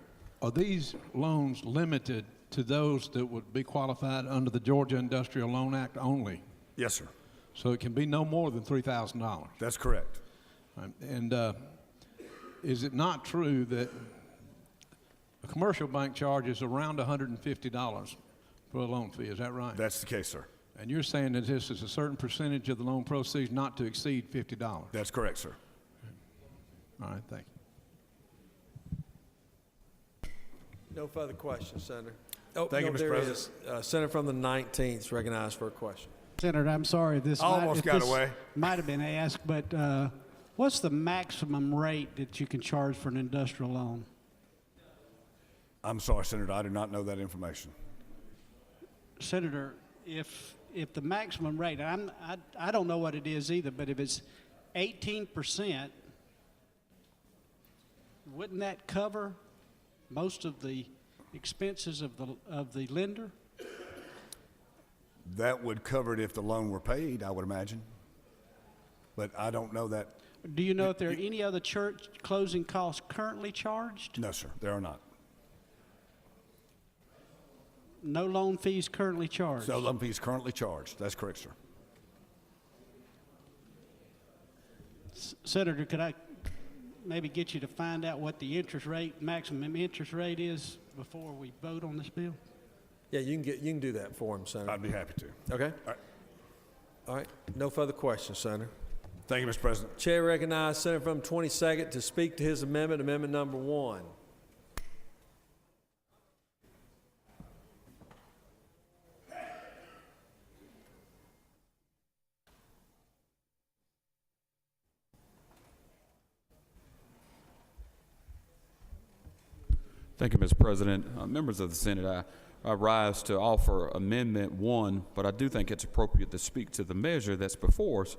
are these loans limited to those that would be qualified under the Georgia Industrial Loan Act only? Yes, sir. So it can be no more than $3,000? That's correct. And is it not true that a commercial bank charges around $150 for a loan fee? Is that right? That's the case, sir. And you're saying that this is a certain percentage of the loan proceeds not to exceed $50? That's correct, sir. All right, thank you. No further questions, Senator. Oh, Thank you, Mr. there President. is. Senator from the 19th is recognized for a question. Senator, I'm sorry if this Almost got away. might have been asked, but what's the maximum rate that you can charge for an industrial loan? I'm sorry, Senator, I do not know that information. Senator, if the maximum rate, I don't know what it is either, but if it's 18%, wouldn't that cover most of the expenses of the lender? That would cover it if the loan were paid, I would imagine. But I don't know that. Do you know if there are any other church closing costs currently charged? No, sir, there are not. No loan fees currently charged? No loan fees currently charged. That's correct, sir. Senator, could I maybe get you to find out what the interest rate, maximum interest rate is before we vote on this bill? Yeah, you can do that for him, Senator. I'd be happy to. Okay. All right. All right. No further questions, Senator. Thank you, Mr. President. Chair recognizes Senator from 22nd to speak to his amendment, amendment number 1. Thank you, Mr. President. Members of the Senate, I rise to offer Amendment 1, but I do think it's appropriate to speak to the measure that's before us.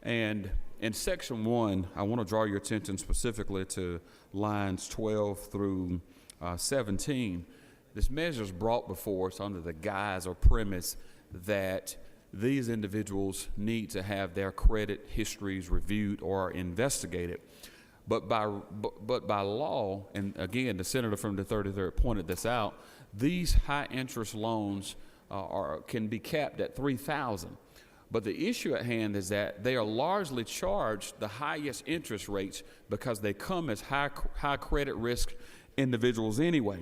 And in Section 1, I want to draw your attention specifically to lines 12 through 17. This measure is brought before us under the guise or premise that these individuals need to have their credit histories reviewed or investigated. But by law, and again, the senator from the 33rd pointed this out, these high interest loans can be capped at $3,000. But the issue at hand is that they are largely charged the highest interest rates because they come as high credit risk individuals anyway.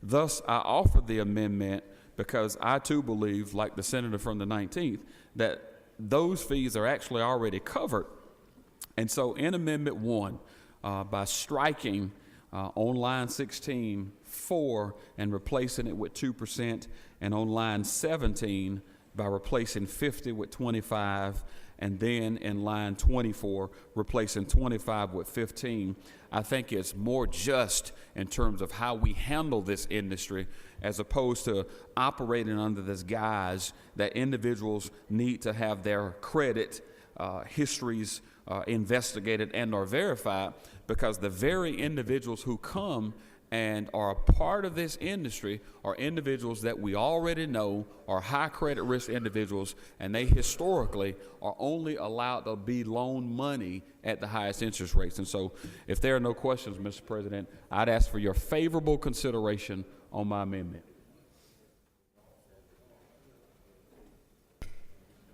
Thus, I offered the amendment because I too believe, like the senator from the 19th, that those fees are actually already covered. And so in Amendment 1, by striking on line 16, 4, and replacing it with 2%, and on line 17, by replacing 50 with 25, and then in line 24, replacing 25 with 15, I think it's more just in terms of how we handle this industry as opposed to operating under this guise that individuals need to have their credit histories investigated and or verified, because the very individuals who come and are a part of this industry are individuals that we already know are high credit risk individuals, and they historically are only allowed to be loaned money at the highest interest rates. And so if there are no questions, Mr. President, I'd ask for your favorable consideration on my amendment.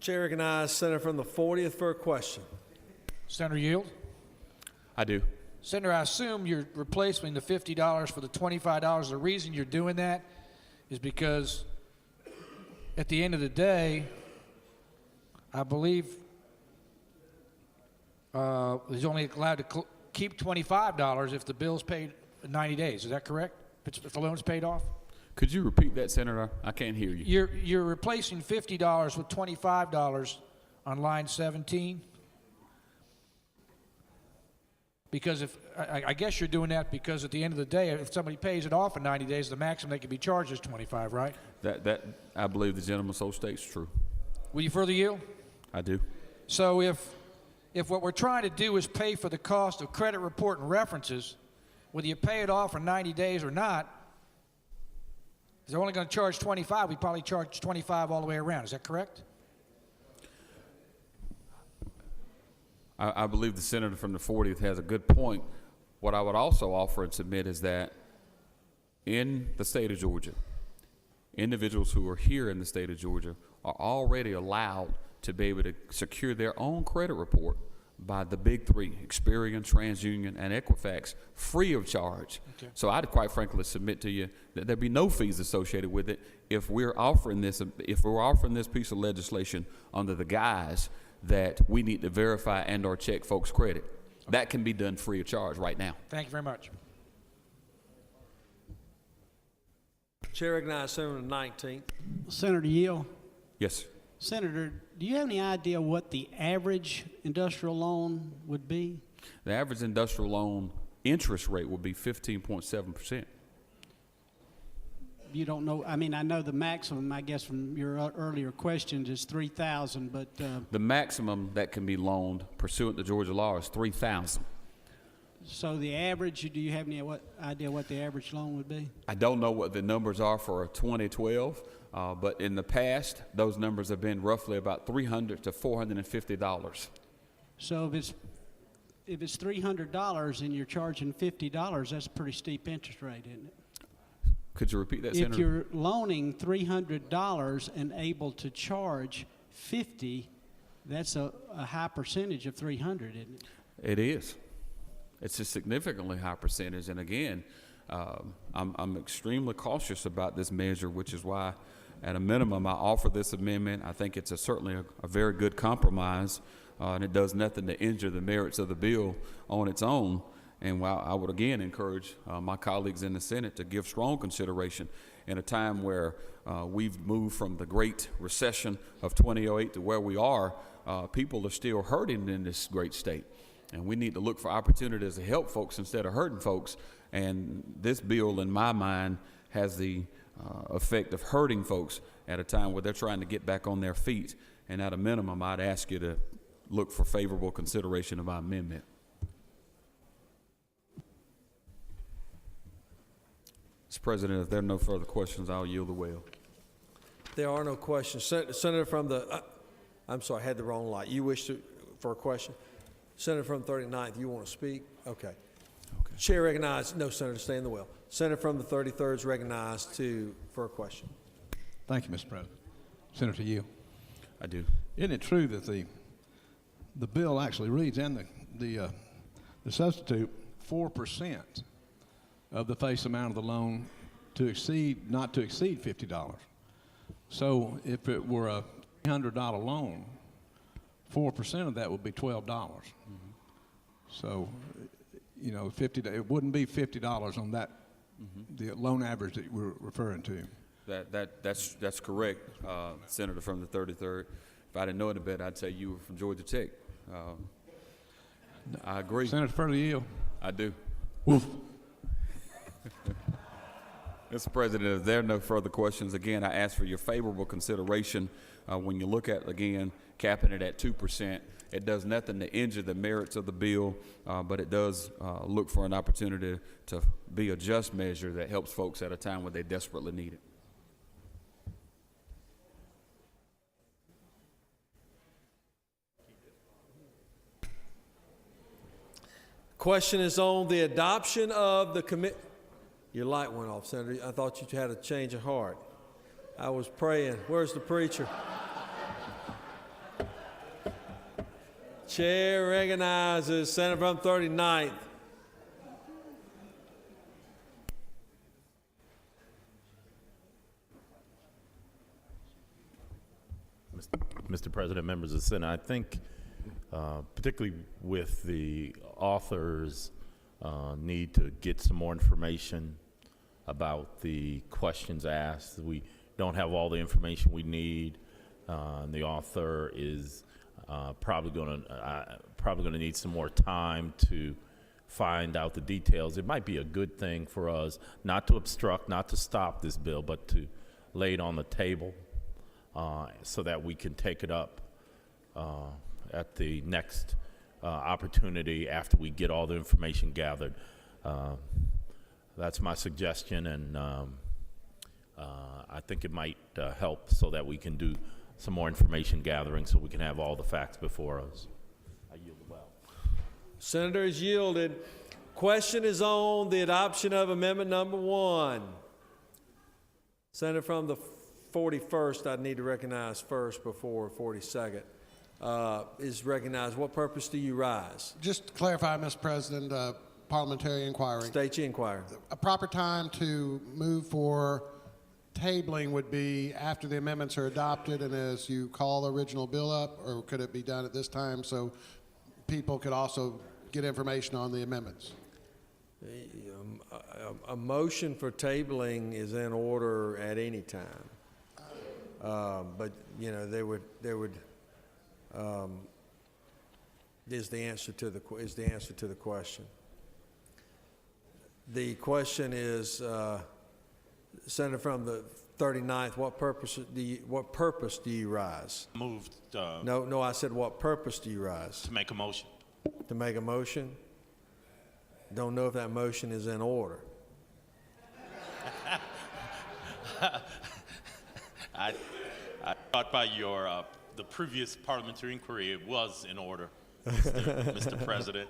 Chair recognizes Senator from the 40th for a question. Senator Yield? I do. Senator, I assume you're replacing the $50 for the $25. The reason you're doing that is because at the end of the day, I believe he's only allowed to keep $25 if the bill's paid in 90 days. Is that correct? If the loan's paid off? Could you repeat that, Senator? I can't hear you. You're replacing $50 with $25 on line 17? Because if I guess you're doing that because at the end of the day, if somebody pays it off in 90 days, the maximum they can be charged is 25, right? That I believe the gentleman so states true. Will you further yield? I do. So if what we're trying to do is pay for the cost of credit report and references, whether you pay it off in 90 days or not, if they're only going to charge 25, we probably charge 25 all the way around. Is that correct? I believe the senator from the 40th has a good point. What I would also offer and submit is that in the state of Georgia, individuals who are here in the state of Georgia are already allowed to be able to secure their own credit report by the big three, Experian, TransUnion, and Equifax, free of charge. Okay. So I'd quite frankly submit to you that there'd be no fees associated with it if we're offering this piece of legislation under the guise that we need to verify and or check folks' credit. That can be done free of charge right now. Thank you very much. Chair recognizes Senator from the 19th. Senator Yield? Yes. Senator, do you have any idea what the average industrial loan would be? The average industrial loan interest rate would be 15.7%. You don't know. I mean, I know the maximum, I guess, from your earlier questions is $3,000, but the maximum that can be loaned pursuant to Georgia law is $3,000. So the average, do you have any idea what the average loan would be? I don't know what the numbers are for 2012, but in the past, those numbers have been roughly about $300 to $450. So if it's $300 and you're charging $50, that's a pretty steep interest rate, isn't it? Could you repeat that, Senator? If you're loaning $300 and able to charge $50, that's a high percentage of $300, isn't it? It is. It's a significantly high percentage. And again, I'm extremely cautious about this measure, which is why, at a minimum, I offer this amendment. I think it's certainly a very good compromise, and it does nothing to injure the merits of the bill on its own. And while I would again encourage my colleagues in the Senate to give strong consideration in a time where we've moved from the Great Recession of 2008 to where we are, people are still hurting in this great state. And we need to look for opportunities to help folks instead of hurting folks. And this bill, in my mind, has the effect of hurting folks at a time where they're trying to get back on their feet. And at a minimum, I'd ask you to look for favorable consideration of my amendment. Mr. President, if there are no further questions, I'll yield the well. There are no questions. Senator from the, I'm sorry, I had the wrong light. You wish to, for a question? Senator from the 39th, you want to speak? Okay. Chair recognizes, no, Senator, stay in the well. Senator from the 33rd is recognized for a question. Thank you, Mr. President. Senator Yield. I do. Isn't it true that the bill actually reads, and the substitute, 4% of the face amount of the loan not to exceed $50. So if it were a $300 loan, 4% of that would be $12. So, you know, it wouldn't be $50 on that, the loan average that we're referring to. That's correct, Senator from the 33rd. If I didn't know any better, I'd say you were from Georgia Tech. I agree. Senator from the Yield. I do. Woof. Mr. President, if there are no further questions, again, I ask for your favorable consideration. When you look at, again, capping it at 2%, it does nothing to injure the merits of the bill, but it does look for an opportunity to be a just measure that helps folks at a time when they desperately need it. Question is on the adoption of the commit. Your light went off, Senator. I thought you had a change of heart. I was praying. Where's the preacher? Chair recognizes Senator from 39th. Mr. President, members of the Senate, I think particularly with the authors need to get some more information about the questions asked. We don't have all the information we need. The author is probably going to need some more time to find out the details. It might be a good thing for us not to obstruct, not to stop this bill, but to lay it on the table so that we can take it up at the next opportunity after we get all the information gathered. That's my suggestion, and I think it might help so that we can do some more information gathering so we can have all the facts before us. I yield the well. Senator is yielded. Question is on the adoption of amendment number 1. Senator from the 41st, I'd need to recognize first before 42nd. Is recognized. What purpose do you rise? Just to clarify, Mr. President, parliamentary inquiry. State your inquiry. A proper time to move for tabling would be after the amendments are adopted and as you call the original bill up, or could it be done at this time so people could also get information on the amendments? A motion for tabling is in order at any time. But, you know, there would is the answer to the question. The question is, Senator from the 39th, what purpose do you rise? Moved. No, I said what purpose do you rise? To make a motion. To make a motion? Don't know if that motion is in order. I thought by your the previous parliamentary inquiry, it was in order, Mr. President.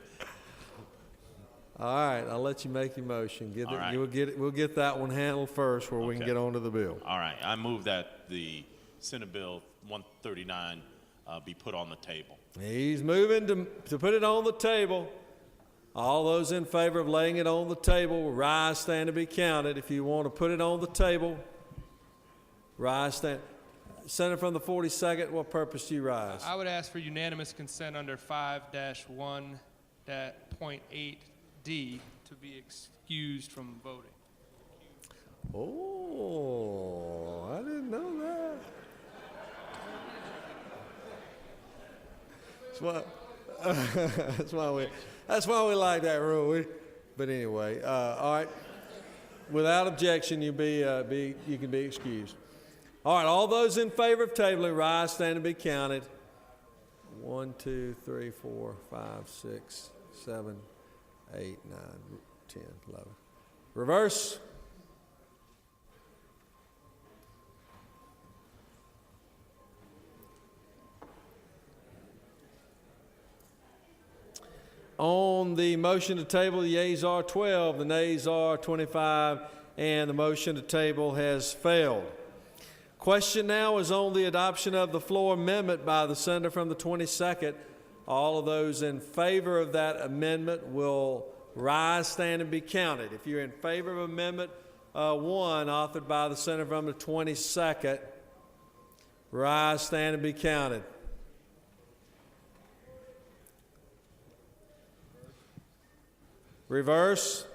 All right, I'll let you make your motion. All right. We'll get that one handled first, where we can get on to the bill. All right, I move that the Senate Bill 139 be put on the table. He's moving to put it on the table. All those in favor of laying it on the table, rise, stand to be counted. If you want to put it on the table, rise, stand. Senator from the 42nd, what purpose do you rise? I would ask for unanimous consent under 5-1.8D to be excused from voting. Oh, I didn't know that. That's why we like that rule. But anyway, all right. Without objection, you can be excused. All right, all those in favor of tabling, rise, stand, and be counted. 1, 2, 3, 4, 5, 6, 7, 8, 9, 10, 11. Reverse. On the motion to table, the yeas are 12, the nays are 25, and the motion to table has failed. Question now is on the adoption of the floor amendment by the senator from the 22nd. All of those in favor of that amendment will rise, stand, and be counted. If you're in favor of Amendment 1, authored by the senator from the 22nd, rise, stand, and be counted. Reverse.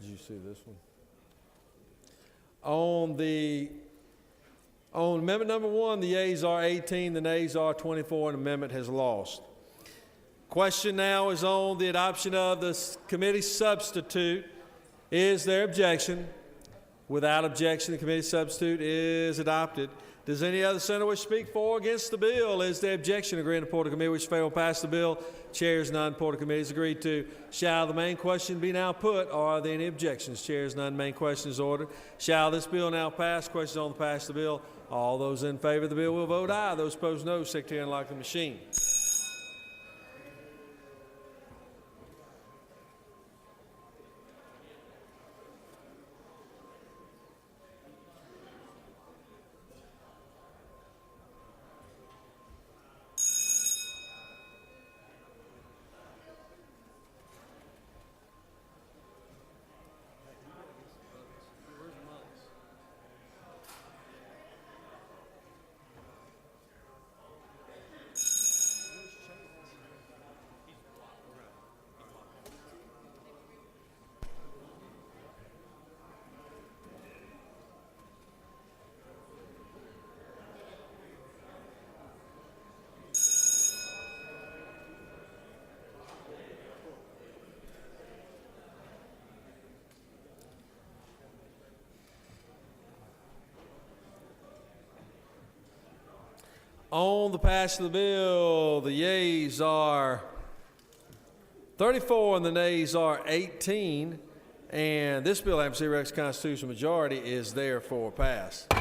Did you see this one? On amendment number 1, the yeas are 18, the nays are 24, and the amendment has lost. Question now is on the adoption of the committee substitute. Is there objection? Without objection, the committee substitute is adopted. Does any other senator wish to speak for or against the bill? Is there objection? Agreeing to report to committee which fail pass the bill. Chairs none. Report to committee is agreed to. Shall the main question be now put? Or are there any objections? Chairs none. Main question is ordered. Shall this bill now pass? Questions on the pass the bill. All those in favor of the bill will vote aye. Those opposed no. Secretary unlock the machine. On the pass of the bill, the yeas are 34 and the nays are 18. And this bill, having received constitutional majority, is therefore passed.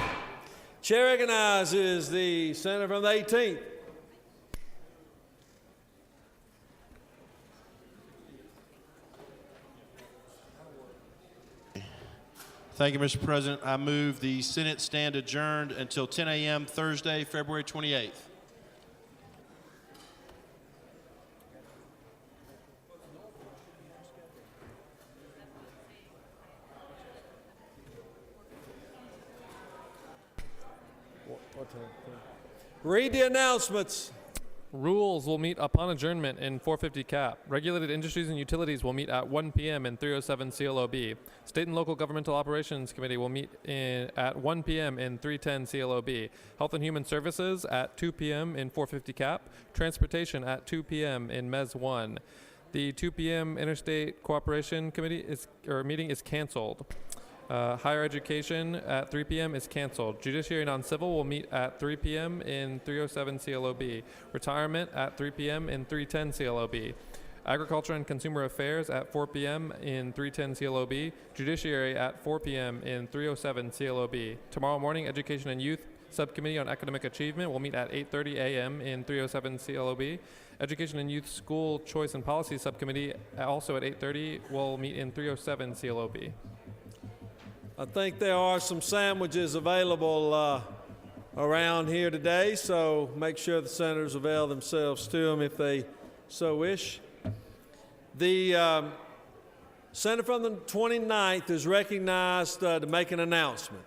Chair recognizes the senator from the 18th. Thank you, Mr. President. I move the Senate stand adjourned until 10 a.m. Thursday, February 28th. Read the announcements. Rules will meet upon adjournment in 450 CAP. Regulated Industries and Utilities will meet at 1 p.m. in 307 CLOB. State and Local Governmental Operations Committee will meet at 1 p.m. in 310 CLOB. Health and Human Services at 2 p.m. in 450 CAP. Transportation at 2 p.m. in MES 1. The 2 p.m. Interstate Cooperation Committee meeting is canceled. Higher Education at 3 p.m. is canceled. Judiciary Non-Civil will meet at 3 p.m. in 307 CLOB. Retirement at 3 p.m. in 310 CLOB. Agriculture and Consumer Affairs at 4 p.m. in 310 CLOB. Judiciary at 4 p.m. in 307 CLOB. Tomorrow morning, Education and Youth Subcommittee on Academic Achievement will meet at 8:30 a.m. in 307 CLOB. Education and Youth School Choice and Policy Subcommittee, also at 8:30, will meet in 307 CLOB. I think there are some sandwiches available around here today, so make sure the senators avail themselves to them if they so wish. The senator from the 29th is recognized to make an announcement.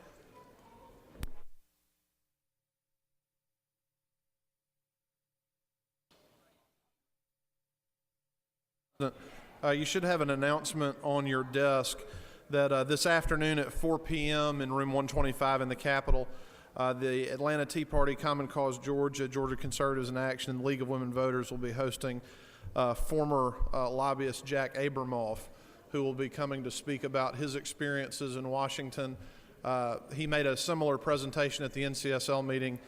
You should have an announcement on your desk that this afternoon at 4 p.m. in room 125 in the Capitol, the Atlanta Tea Party, Common Cause Georgia, Georgia Conservatives in Action, and the League of Women Voters will be hosting former lobbyist Jack Abramoff, who will be coming to speak about his experiences in Washington. He made a similar presentation at the NCSL meeting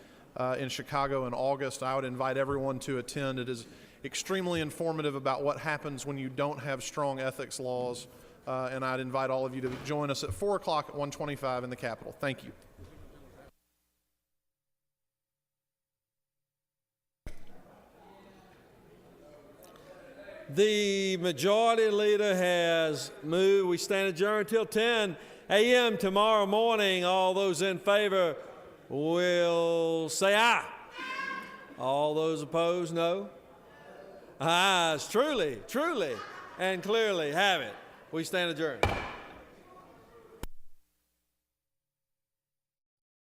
in Chicago in August. I would invite everyone to attend. It is extremely informative about what happens when you don't have strong ethics laws, and I'd invite all of you to join us at 4 o'clock at 125 in the Capitol. Thank you. The majority leader has moved. We stand adjourned until 10 a.m. tomorrow morning. All those in favor will say aye. All those opposed, no. Ayes truly, truly, and clearly have it. We stand adjourned.